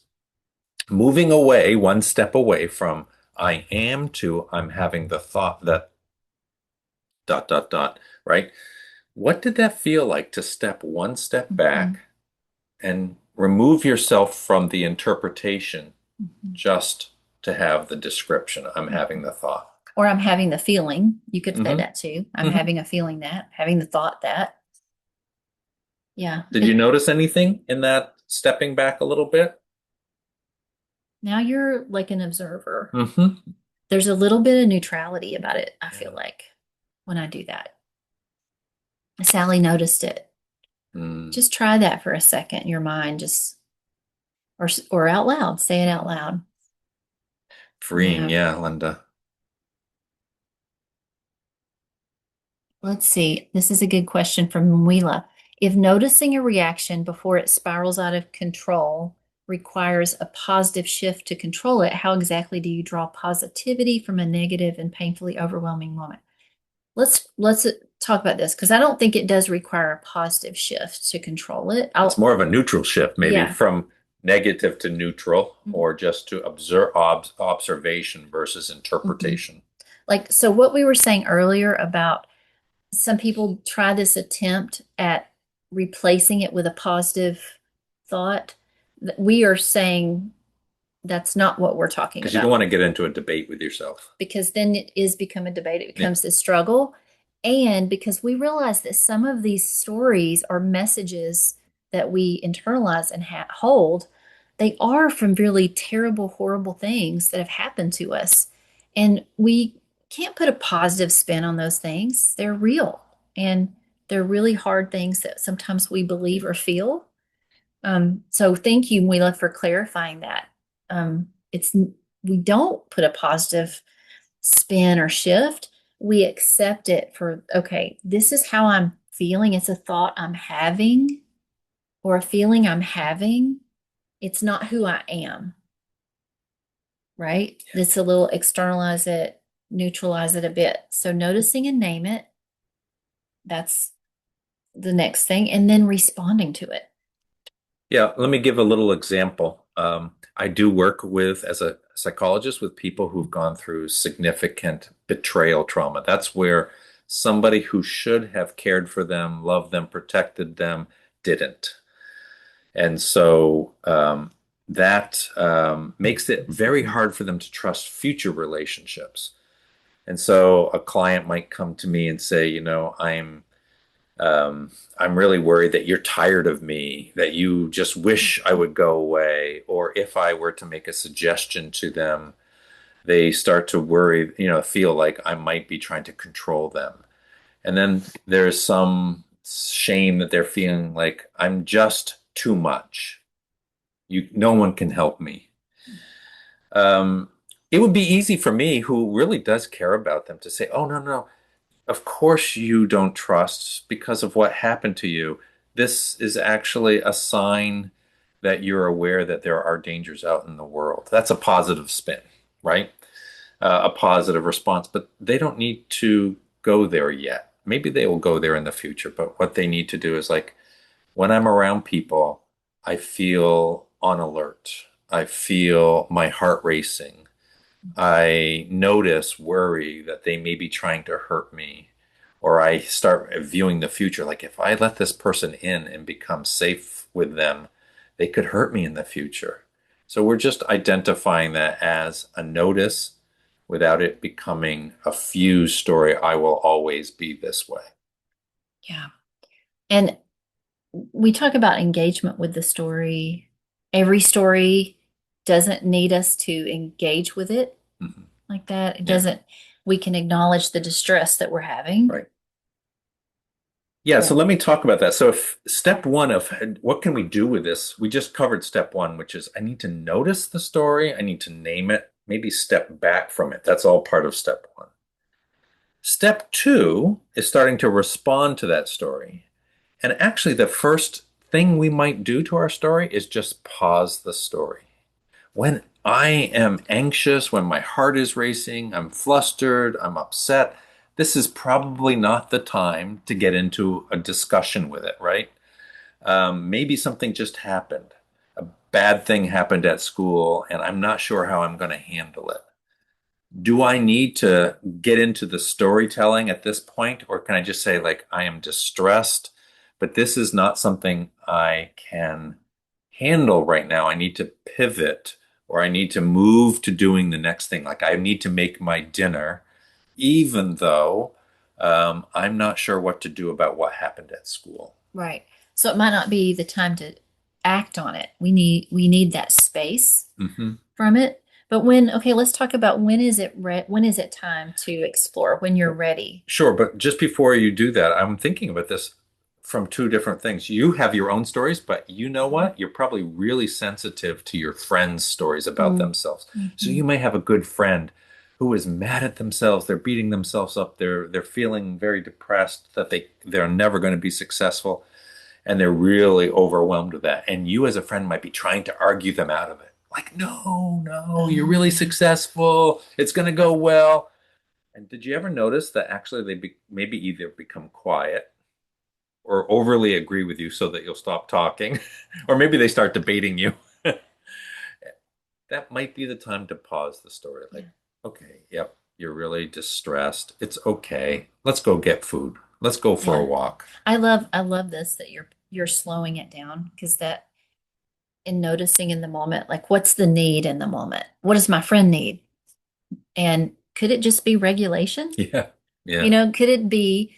moving away, one step away from I am to I'm having the thought that dot, dot, dot, right? What did that feel like to step one step back and remove yourself from the interpretation just to have the description? I'm having the thought. Or I'm having the feeling. You could say Mhm. that too. I'm Mhm. having a feeling that, having the thought that. Yeah. Did you notice anything in that stepping back a little bit? Now you're like an observer. Mm-hmm. There's a little bit of neutrality about it, I feel Yeah. like, when I do that. Sally noticed it. Mm. Just try that for a second in your mind, just or out loud, say it out loud. Freeing, Yeah. yeah, Linda. Let's see. This is a good question from Mwila. If noticing a reaction before it spirals out of control requires a positive shift to control it, how exactly do you draw positivity from a negative and painfully overwhelming moment? Let's talk about this because I don't think it does require a positive shift to control it. It's more of a neutral shift, maybe Yeah. from negative to neutral, or just to observe observation versus interpretation. Like, so what we were saying earlier about some people try this attempt at replacing it with a positive thought. We are saying that's not what we're talking Because you don't about want to get into a debate with yourself. because then it is become a debate. It becomes this struggle. And because we realize that some of these stories are messages that we internalize and hold, they are from really terrible, horrible things that have happened to us. And we can't put a positive spin on those things. They're real and they're really hard things that sometimes we believe or feel. So thank you, Mwila, for clarifying that. It's we don't put a positive spin or shift. We accept it for, okay, this is how I'm feeling. It's a thought I'm having or a feeling I'm having. It's not who I am, right? It's a little externalize it, neutralize it a bit. So noticing and name it, that's the next thing, and then responding to it. Yeah, let me give a little example. I do work with, as a psychologist, with people who've gone through significant betrayal trauma. That's where somebody who should have cared for them, loved them, protected them, didn't. And so that makes it very hard for them to trust future relationships. And so a client might come to me and say, I'm really worried that you're tired of me, that you just wish I would go away. Or if I were to make a suggestion to them, they start to worry, feel like I might be trying to control them. And then there's some shame that they're feeling like I'm just too much. No one can help me. It would be easy for me, who really does care about them, to say, oh, no, no. Of course you don't trust because of what happened to you. This is actually a sign that you're aware that there are dangers out in the world. That's a positive spin, right? A positive response, but they don't need to go there yet. Maybe they will go there in the future, but what they need to do is, like, when I'm around people, I feel on alert. I feel my heart racing. I notice worry that they may be trying to hurt me, or I start viewing the future like, if I let this person in and become safe with them, they could hurt me in the future. So we're just identifying that as a notice without it becoming a fused story. I will always be this way. Yeah. And we talk about engagement with the story. Every story doesn't need us to engage with it like that. It doesn't, we can acknowledge the distress that we're having. Right. Yeah, so let me talk about that. So if step one of what can we do with this, we just covered step one, which is I need to notice the story. I need to name it, maybe step back from it. That's all part of step one. Step two is starting to respond to that story. And actually, the first thing we might do to our story is just pause the story. When I am anxious, when my heart is racing, I'm flustered, I'm upset, this is probably not the time to get into a discussion with it, right? Maybe something just happened. A bad thing happened at school, and I'm not sure how I'm going to handle it. do I need to get into the storytelling at this point, or can I just say, like, I am distressed, but this is not something I can handle right now. I need to pivot, or I need to move to doing the next thing. Like, I need to make my dinner, even though I'm not sure what to do about what happened at school. Right. So it might not be the time to act on it. We need that space Hmm. from it. But okay, let's talk about when is it time to explore, when you're ready. Sure, but just before you do that, I'm thinking about this from two different things. You have your own stories, but you know what? You're probably really sensitive to your friends' stories about themselves. So you Mm-hmm. may have a good friend who is mad at themselves. They're beating themselves up. They're feeling very depressed that they're never going to be successful, and they're really overwhelmed with that. And you as a friend might be trying to argue them out of it. Like, no, no, you're really successful. It's going to go well. And did you ever notice that actually maybe either become quiet or overly agree with you so that you'll stop talking, or maybe they start debating you? That might be the time to pause the story. Yeah. Like, okay, yep, you're really distressed. It's okay. Let's go get food. Let's go for a Yeah. walk. I love this that you're slowing it down because that in noticing in the moment, like what's the need in the moment? What does my friend need? And could it just be regulation? Yeah, You yeah. know, could it be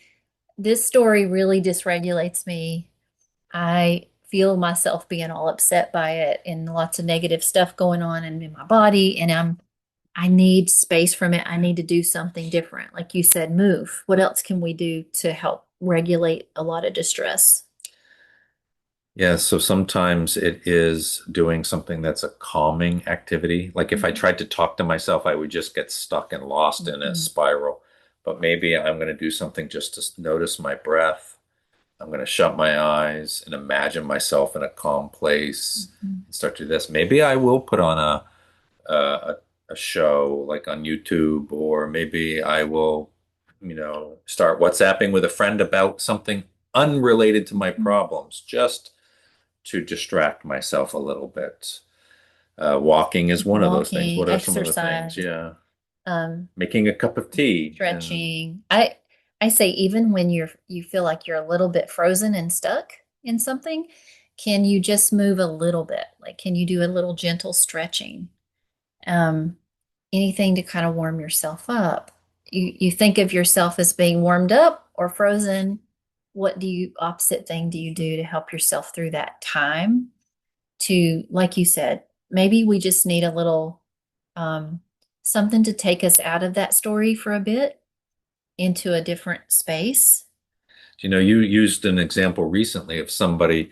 this story really dysregulates me? I feel myself being all upset by it and lots of negative stuff going on in my body, and I need space from it. I need to do something different. Like you said, move. What else can we do to help regulate a lot of distress? Yeah, so sometimes it is doing something that's a calming activity. Like if I tried to talk to myself, I would just get stuck and lost in a Mhm. spiral. But maybe I'm going to do something just to notice my breath. I'm going to shut my eyes and imagine myself in a calm place Mhm. and start to do this. Maybe I will put on a, a show like on YouTube, or maybe I will, start WhatsApping with a friend about something unrelated to my problems, just to distract myself a little bit. Walking is one of those things. Walking, What are some of the things? exercise, Yeah. um, Making a cup of tea and stretching. I say even when you feel like you're a little bit frozen and stuck in something, can you just move a little bit? Like can you do a little gentle stretching? Um, Anything to kind of warm yourself up. You think of yourself as being warmed up or frozen. What opposite thing do you do to help yourself through that time? To, like you said, maybe we just need a little um, something to take us out of that story for a bit into a different space. you used an example recently of somebody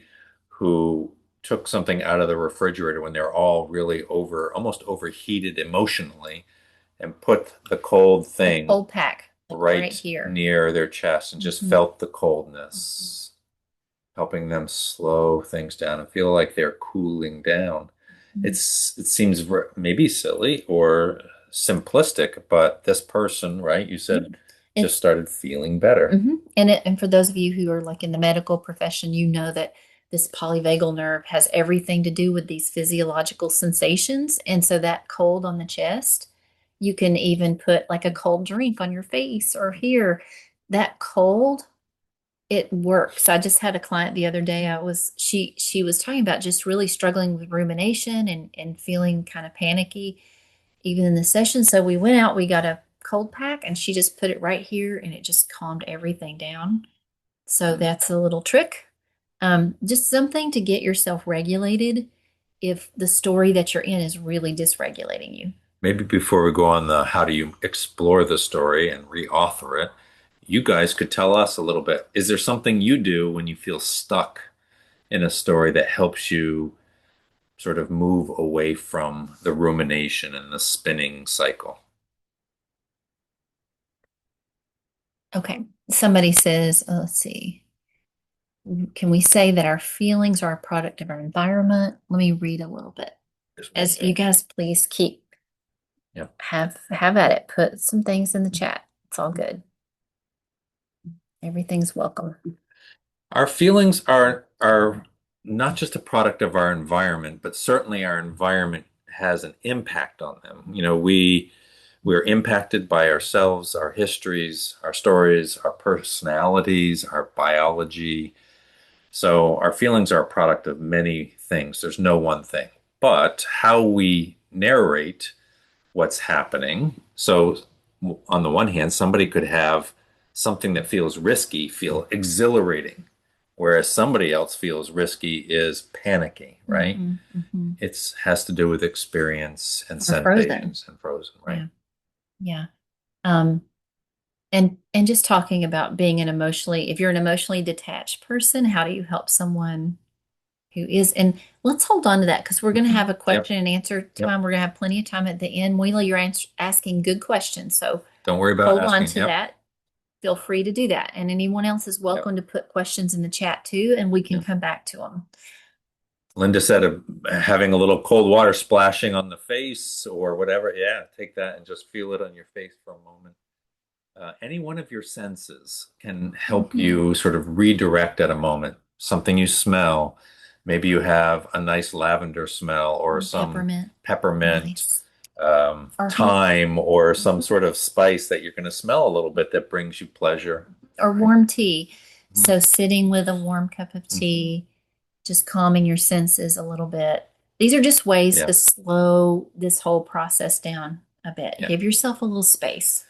who took something out of the refrigerator when they're all really almost overheated emotionally, and put the cold The thing cold pack, like right right here. near their chest and just Mhm. felt the coldness, helping them slow things down and feel like they're cooling down. Mhm. It seems maybe silly or simplistic, but this person, right, you said, just It's started feeling better. and for those of you who are like in the medical profession, you know that this polyvagal nerve has everything to do with these physiological sensations. And so that cold on the chest, you can even put like a cold drink on your face or here. That cold, it works. I just had a client the other day. She was talking about just really struggling with rumination and feeling kind of panicky even in the session. So we went out, we got a cold pack, and she just put it right here, and it just calmed everything down. So that's a little trick. Just something to get yourself regulated if the story that you're in is really dysregulating you. Maybe before we go on the how do you explore the story and reauthor it, you guys could tell us a little bit. Is there something you do when you feel stuck in a story that helps you sort of move away from the rumination and the spinning cycle? Okay. Somebody says, let's see, can we say that our feelings are a product of our environment? Let me read a little bit. As you guys please keep Yeah. have at it. Put some things in the chat. It's all good. Everything's welcome. Our feelings are not just a product of our environment, but certainly our environment has an impact on them. We We're impacted by ourselves, our histories, our stories, our personalities, our biology. So our feelings are a product of many things. There's no one thing. But how we narrate what's happening. So on the one hand, somebody could have something that feels risky feel exhilarating, whereas somebody else feels risky is panicky, right? It has to do with experience and sensations and frozen, right? Yeah. Um, and just talking about being if you're an emotionally detached person, how do you help someone who is? And let's hold on to that because we're going to have a question and answer time. We're going to have plenty of time at the end. Wheeler, you're asking good questions, so don't worry about hold asking. on to that. Feel free to do that. And anyone else is welcome to put questions in the chat too, and we can come back to them. Linda said having a little cold water splashing on the face or whatever. Yeah, take that and just feel it on your face for a moment. Any one of your senses can help you sort of redirect at a moment. Something you smell. Maybe you have a nice lavender smell or some peppermint Nice. Thyme or some sort of spice that you're going to smell a little bit that brings you pleasure. Or warm tea. So sitting with a warm cup of tea, just calming your senses a little bit. These are just ways to slow this whole process down a bit. Give yourself a little space.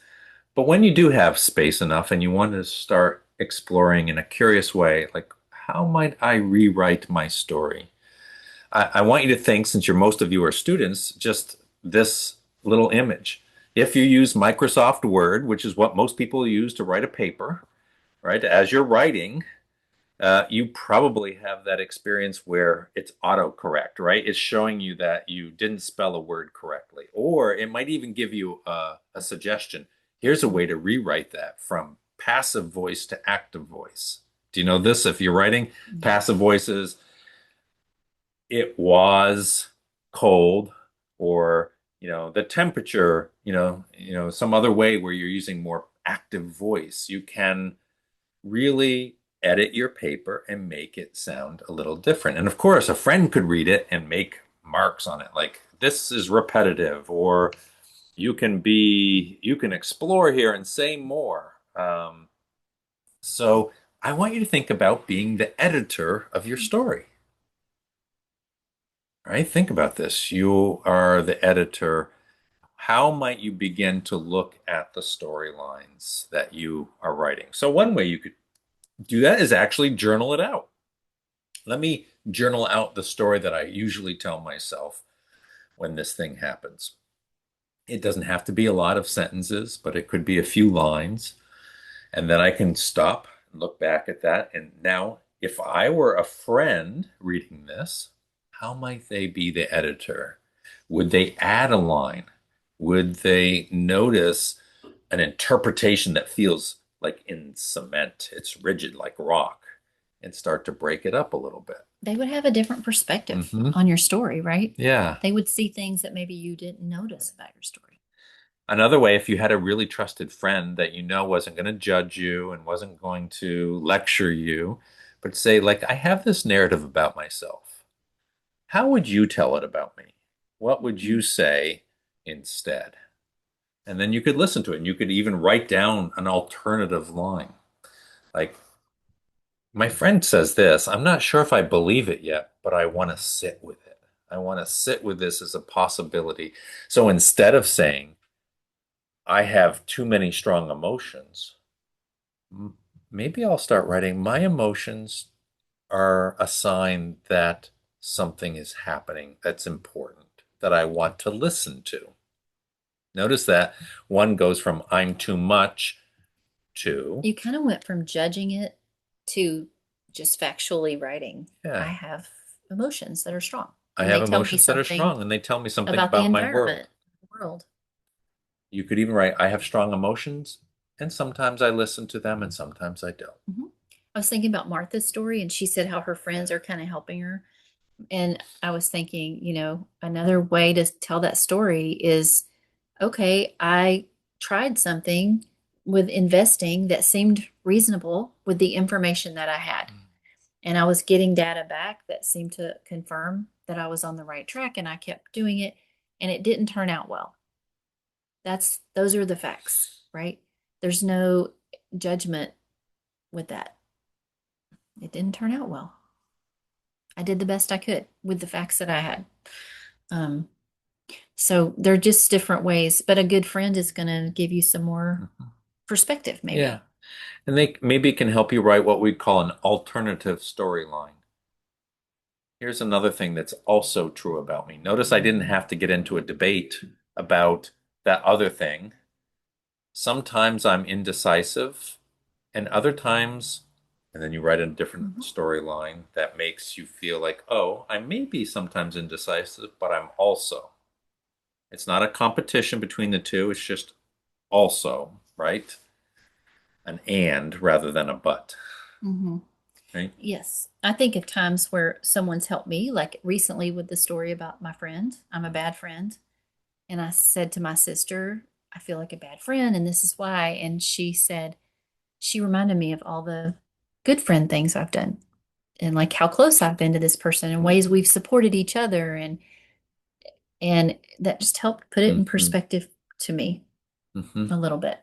But when you do have space enough and you want to start exploring in a curious way, like how might I rewrite my story? I want you to think, since most of you are students, just this little image. If you use Microsoft Word, which is what most people use to write a paper, right? As you're writing, you probably have that experience where it's autocorrect, right? It's showing you that you didn't spell a word correctly. Or it might even give you a suggestion. Here's a way to rewrite that from passive voice to active voice. Do you know this? If you're writing passive voices, it was cold, or the temperature, some other way where you're using more active voice, you can really edit your paper and make it sound a little different. And of course, a friend could read it and make marks on it, like this is repetitive, or you can explore here and say more. So I want you to think about being the editor of your story. All right, think about this. You are the editor. How might you begin to look at the storylines that you are writing? So one way you could do that is actually journal it out. Let me journal out the story that I usually tell myself when this thing happens. It doesn't have to be a lot of sentences, but it could be a few lines. And then I can stop and look back at that. And now, if I were a friend reading this, how might they be the editor? Would they add a line? Would they notice an interpretation that feels like in cement, it's rigid like rock, and start to break it up a little bit? They would have a different perspective on your story, right? Yeah. They would see things that maybe you didn't notice about your story. Another way, if you had a really trusted friend that wasn't going to judge you and wasn't going to lecture you, but say, like, I have this narrative about myself. How would you tell it about me? What would you say instead? And then you could listen to it, and you could even write down an alternative line. Like, my friend says this. I'm not sure if I believe it yet, but I want to sit with it. I want to sit with this as a possibility. So instead of saying, I have too many strong emotions, maybe I'll start writing, my emotions are a sign that something is happening that's important, that I want to listen to. Notice that one goes from I'm too much to... You kind of went from judging it to just factually writing. I have emotions that are strong. I have emotions that are strong, and they tell me something about my world. You could even write, I have strong emotions, and sometimes I listen to them, and sometimes I don't. I was thinking about Martha's story, and she said how her friends are kind of helping her. And I was thinking, another way to tell that story is, okay, I tried something with investing that seemed reasonable with the information that I had. And I was getting data back that seemed to confirm that I was on the right track, and I kept doing it, and it didn't turn out well. Those are the facts, right? There's no judgment with that. It didn't turn out well. I did the best I could with the facts that I had. So they're just different ways, but a good friend is going to give you some more perspective, maybe. Yeah. And they maybe can help you write what we'd call an alternative storyline. Here's another thing that's also true about me. Notice I didn't have to get into a debate about that other thing. Sometimes I'm indecisive, and other times, and then you write a different storyline that makes you feel like, oh, I may be sometimes indecisive, but I'm also. It's not a competition between the two, it's just also, right? An and rather than a but. Mm-hmm. Right? Yes. I think of times where someone's helped me, like recently with the story about my friend. I'm a bad friend. And I said to my sister, I feel like a bad friend, and this is why. And she said, she reminded me of all the good friend things I've done and like how close I've been to this person and ways we've supported each other. And that just helped put it in perspective to me a little bit.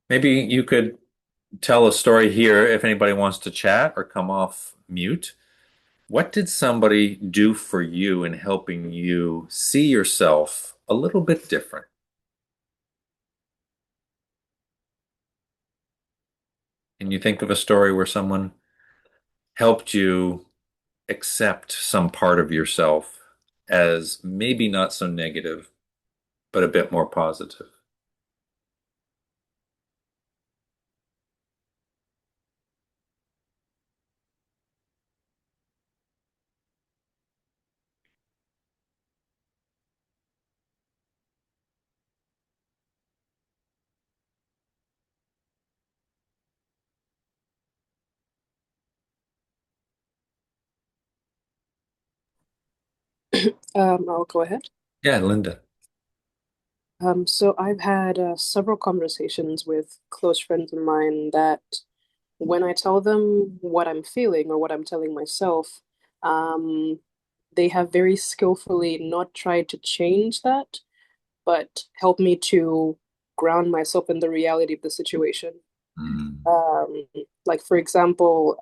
Maybe you could tell a story here if anybody wants to chat or come off mute. What did somebody do for you in helping you see yourself a little bit different? Can you think of a story where someone helped you accept some part of yourself as maybe not so negative, but a bit more positive? I'll go ahead. Yeah, Linda. So I've had several conversations with close friends of mine that when I tell them what I'm feeling or what I'm telling myself, um, they have very skillfully not tried to change that, but help me to ground myself in the reality of the situation. Mm. Um, like for example,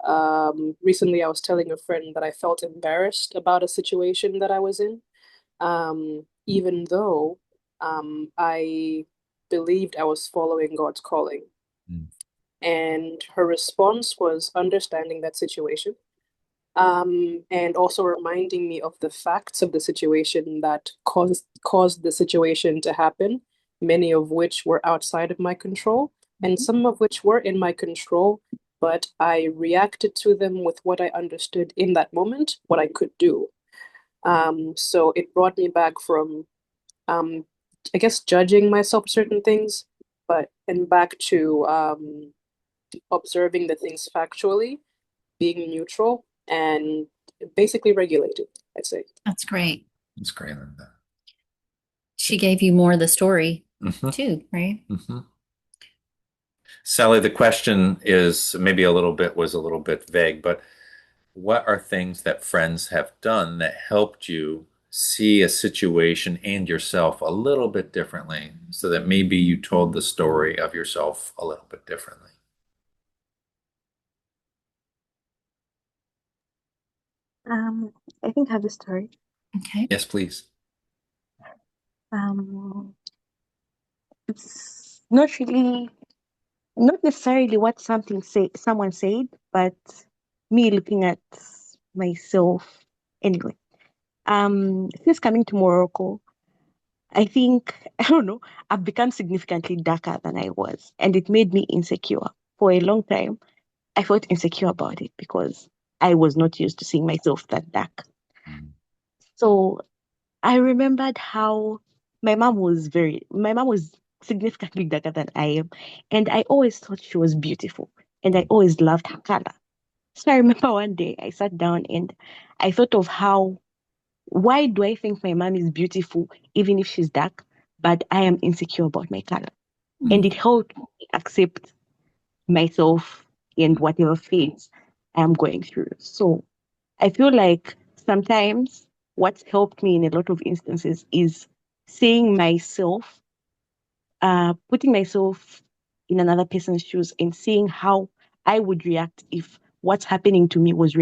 recently I was telling a friend that I felt embarrassed about a situation that I was in, even though I believed I was following God's calling. Mm. And her response was understanding that situation, and also reminding me of the facts of the situation that caused the situation to happen, many of which were outside of my control, and some of which were in my control, but I reacted to them with what I understood in that moment, what I could do. So it brought me back from, I guess, judging myself for certain things, but and back to observing the things factually, being neutral, and basically regulated, I'd say. That's great. That's great, Linda. She gave you more of the story Mm-hmm. too, right? Mm-hmm. Sally, the question is maybe was a little bit vague, but what are things that friends have done that helped you see a situation and yourself a little bit differently so that maybe you told the story of yourself a little bit differently? I think I have a story. Okay. Yes, please. Um, it's not necessarily what someone said, but me looking at myself anyway. Since coming to Morocco, I think I don't know, I've become significantly darker than I was, and it made me insecure. For a long time, I felt insecure about it because I was not used to seeing myself that dark. Mm. So I remembered how my mom was significantly darker than I am, and I always thought she was beautiful, and I always loved her color. So I remember one day I sat down and I thought of why do I think my mom is beautiful even if she's dark, but I am insecure about my color? And it helped me accept myself and whatever phase I'm going through. So I feel like sometimes what's helped me in a lot of instances is seeing myself, putting myself in another person's shoes and seeing how I would react if what's happening to me was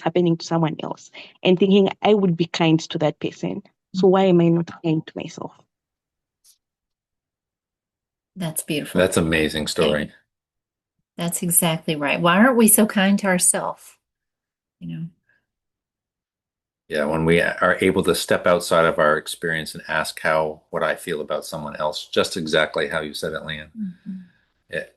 happening to someone else, and thinking I would be kind to that person. So why am I not kind to myself? That's beautiful. That's an amazing story. That's exactly right. Why aren't we so kind to ourselves? You know, Yeah, when we are able to step outside of our experience and ask what I feel about someone else, just exactly how you said it, Leanne,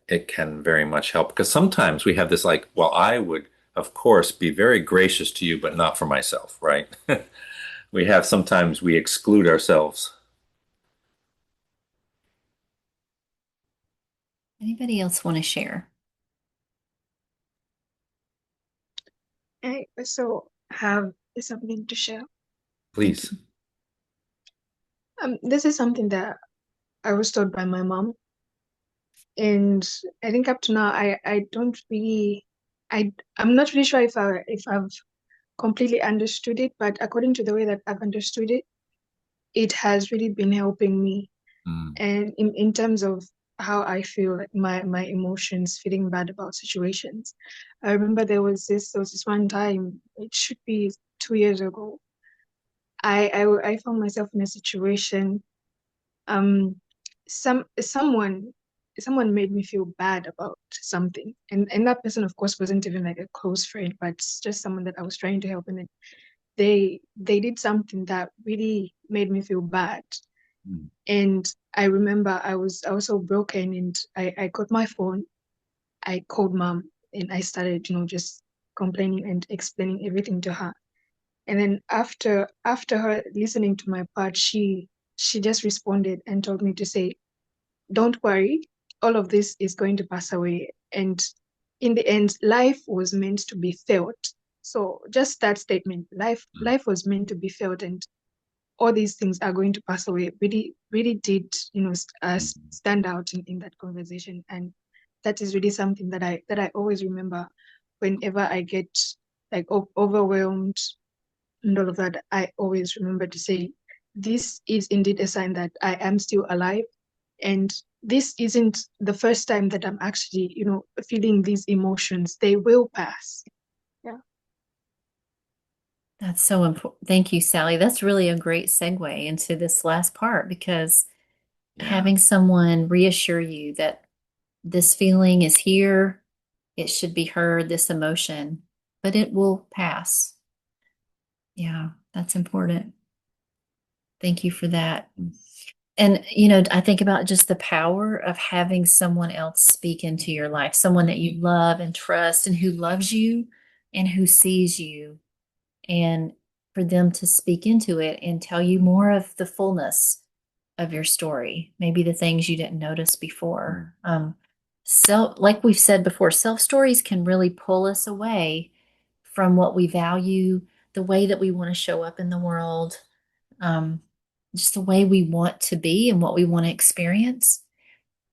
it can very much help. Because sometimes we have this like, well, I would, of course, be very gracious to you, but not for myself, right? Sometimes we exclude ourselves. Anybody else want to share? I also have something to share. Please. This is something that I was taught by my mom, and I think up to now I don't really I'm not really sure if I've completely understood it, but according to the way that I've understood it, it has really been helping me. Mm. And in terms of how I feel, like my emotions, feeling bad about situations. I remember there was this one time, it should be 2 years ago. I found myself in a situation. Um, someone made me feel bad about something, and that person, of course, wasn't even like a close friend, but it's just someone that I was trying to help, and then they did something that really made me feel bad. Mm. And I remember I was so broken, and I got my phone, I called mom, and I started, just complaining and explaining everything to her. And then after her listening to my part, she just responded and told me to say, "Don't worry, all of this is going to pass away." And in the end, life was meant to be felt. So just that statement, life was meant to be felt, and all these things are going to pass away, really really did, stand out in that conversation. And that is really something that I always remember whenever I get like overwhelmed and all of that. I always remember to say, this is indeed a sign that I am still alive, and this isn't the first time that I'm actually, feeling these emotions. They will pass. Yeah. That's so important. Thank you, Sally. That's really a great segue into this last part because Yeah. having someone reassure you that this feeling is here, it should be heard, this emotion, but it will pass. Yeah, that's important. Thank you for that. And, I think about just the power of having someone else speak into your life, someone that you love and trust and who loves you and who sees you, and for them to speak into it and tell you more of the fullness of your story, maybe the things you didn't notice before. So, like we've said before, self stories can really pull us away from what we value, the way that we want to show up in the world, um, just the way we want to be and what we want to experience.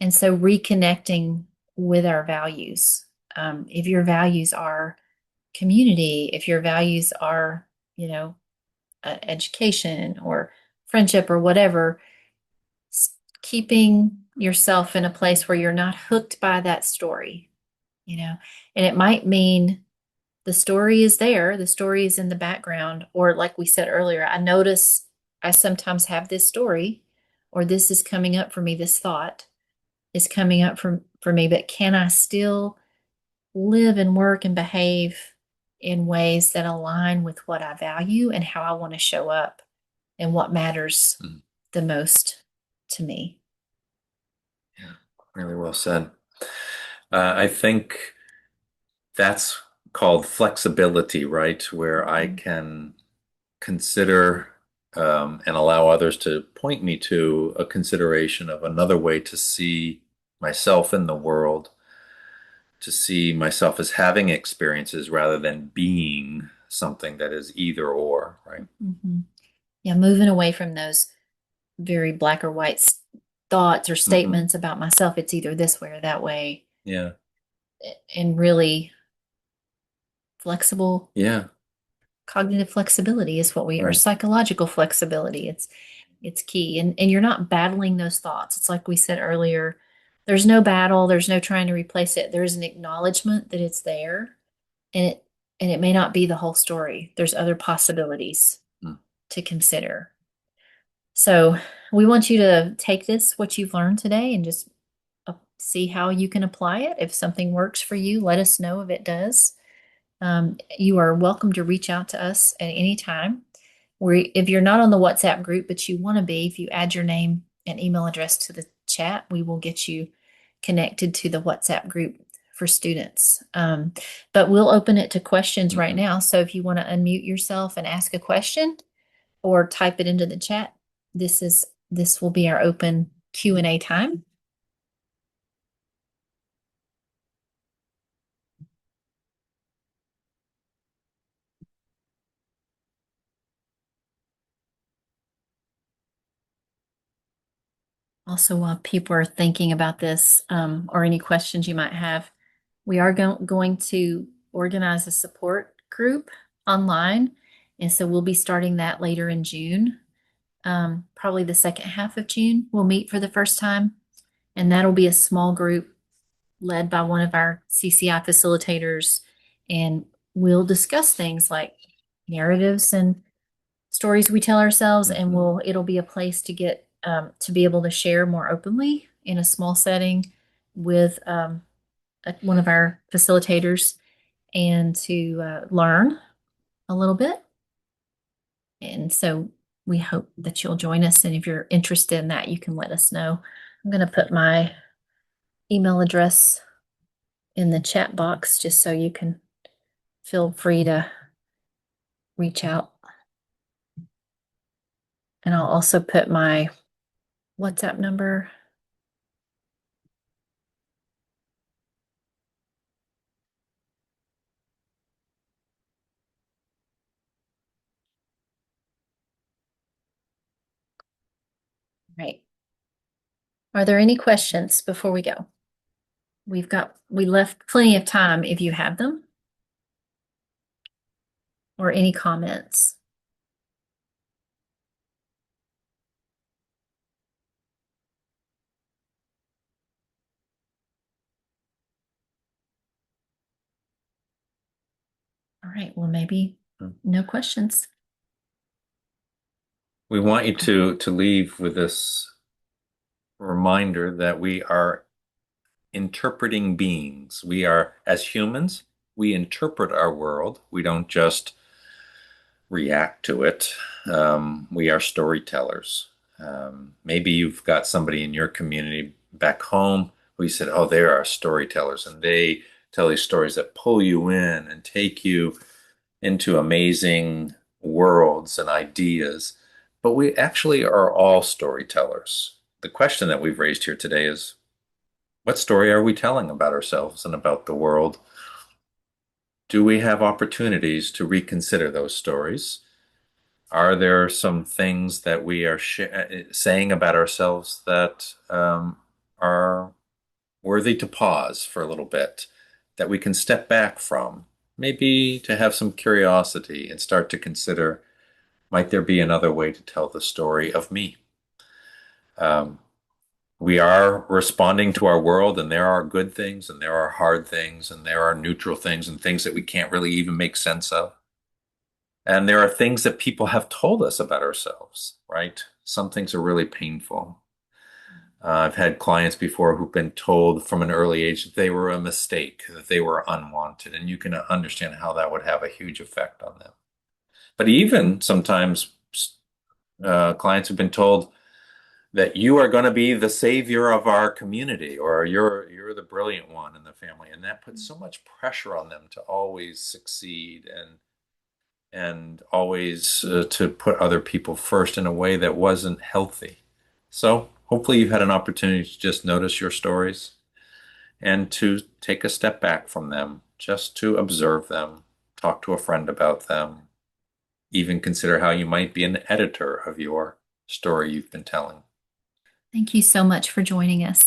And so, reconnecting with our values. If your values are community, if your values are, education or friendship or whatever, keeping yourself in a place where you're not hooked by that story, and it might mean the story is there, the story is in the background, or like we said earlier, I notice I sometimes have this story, or this is coming up for me, this thought is coming up for me, but can I still live and work and behave in ways that align with what I value and how I want to show up and what matters the most to me? Yeah, really well said. I think that's called flexibility, right? Where I can consider and allow others to point me to a consideration of another way to see myself in the world, to see myself as having experiences rather than being something that is either or, right? Mm-hmm. Yeah, moving away from those very black or white thoughts or statements about myself. It's either this way or that way. Yeah. And really flexible. Yeah. Cognitive flexibility is what we are. Right. Psychological flexibility. It's It's key. And you're not battling those thoughts. It's like we said earlier, there's no battle, there's no trying to replace it. There's an acknowledgement that it's there, and it may not be the whole story. There's other possibilities to consider. So we want you to take this, what you've learned today, and just see how you can apply it. If something works for you, let us know if it does. You are welcome to reach out to us at any time. If you're not on the WhatsApp group, but you want to be, if you add your name and email address to the chat, we will get you connected to the WhatsApp group for students. But we'll open it to questions right now. So if you want to unmute yourself and ask a question or type it into the chat, this will be our open Q&A time. Also, while people are thinking about this, or any questions you might have, we are going to organize a support group online. And so we'll be starting that later in June. Probably the second half of June, we'll meet for the first time. And that'll be a small group led by one of our CCI facilitators. And we'll discuss things like narratives and stories we tell ourselves, and it'll be a place to get to be able to share more openly in a small setting with one of our facilitators, and to learn a little bit. And so we hope that you'll join us. And if you're interested in that, you can let us know. I'm going to put my email address in the chat box just so you can feel free to reach out. And I'll also put my WhatsApp number. Right. Are there any questions before we go? We left plenty of time if you have them, or any comments. All right, well, maybe no questions. We want you to leave with this reminder that we are interpreting beings. We are, as humans, we interpret our world. We don't just react to it. We are storytellers. Maybe you've got somebody in your community back home who you said, oh, they are storytellers, and they tell these stories that pull you in and take you into amazing worlds and ideas. But we actually are all storytellers. The question that we've raised here today is, what story are we telling about ourselves and about the world? Do we have opportunities to reconsider those stories? Are there some things that we are saying about ourselves that are worthy to pause for a little bit, that we can step back from, maybe to have some curiosity and start to consider, might there be another way to tell the story of me? We are responding to our world, and there are good things, and there are hard things, and there are neutral things, and things that we can't really even make sense of. And there are things that people have told us about ourselves, right? Some things are really painful. I've had clients before who've been told from an early age that they were a mistake, that they were unwanted, and you can understand how that would have a huge effect on them. But even sometimes clients have been told that you are going to be the savior of our community, or you're the brilliant one in the family, and that puts so much pressure on them to always succeed and always to put other people first in a way that wasn't healthy. So hopefully you've had an opportunity to just notice your stories and to take a step back from them, just to observe them, talk to a friend about them, even consider how you might be an editor of your story you've been telling. Thank you so much for joining us.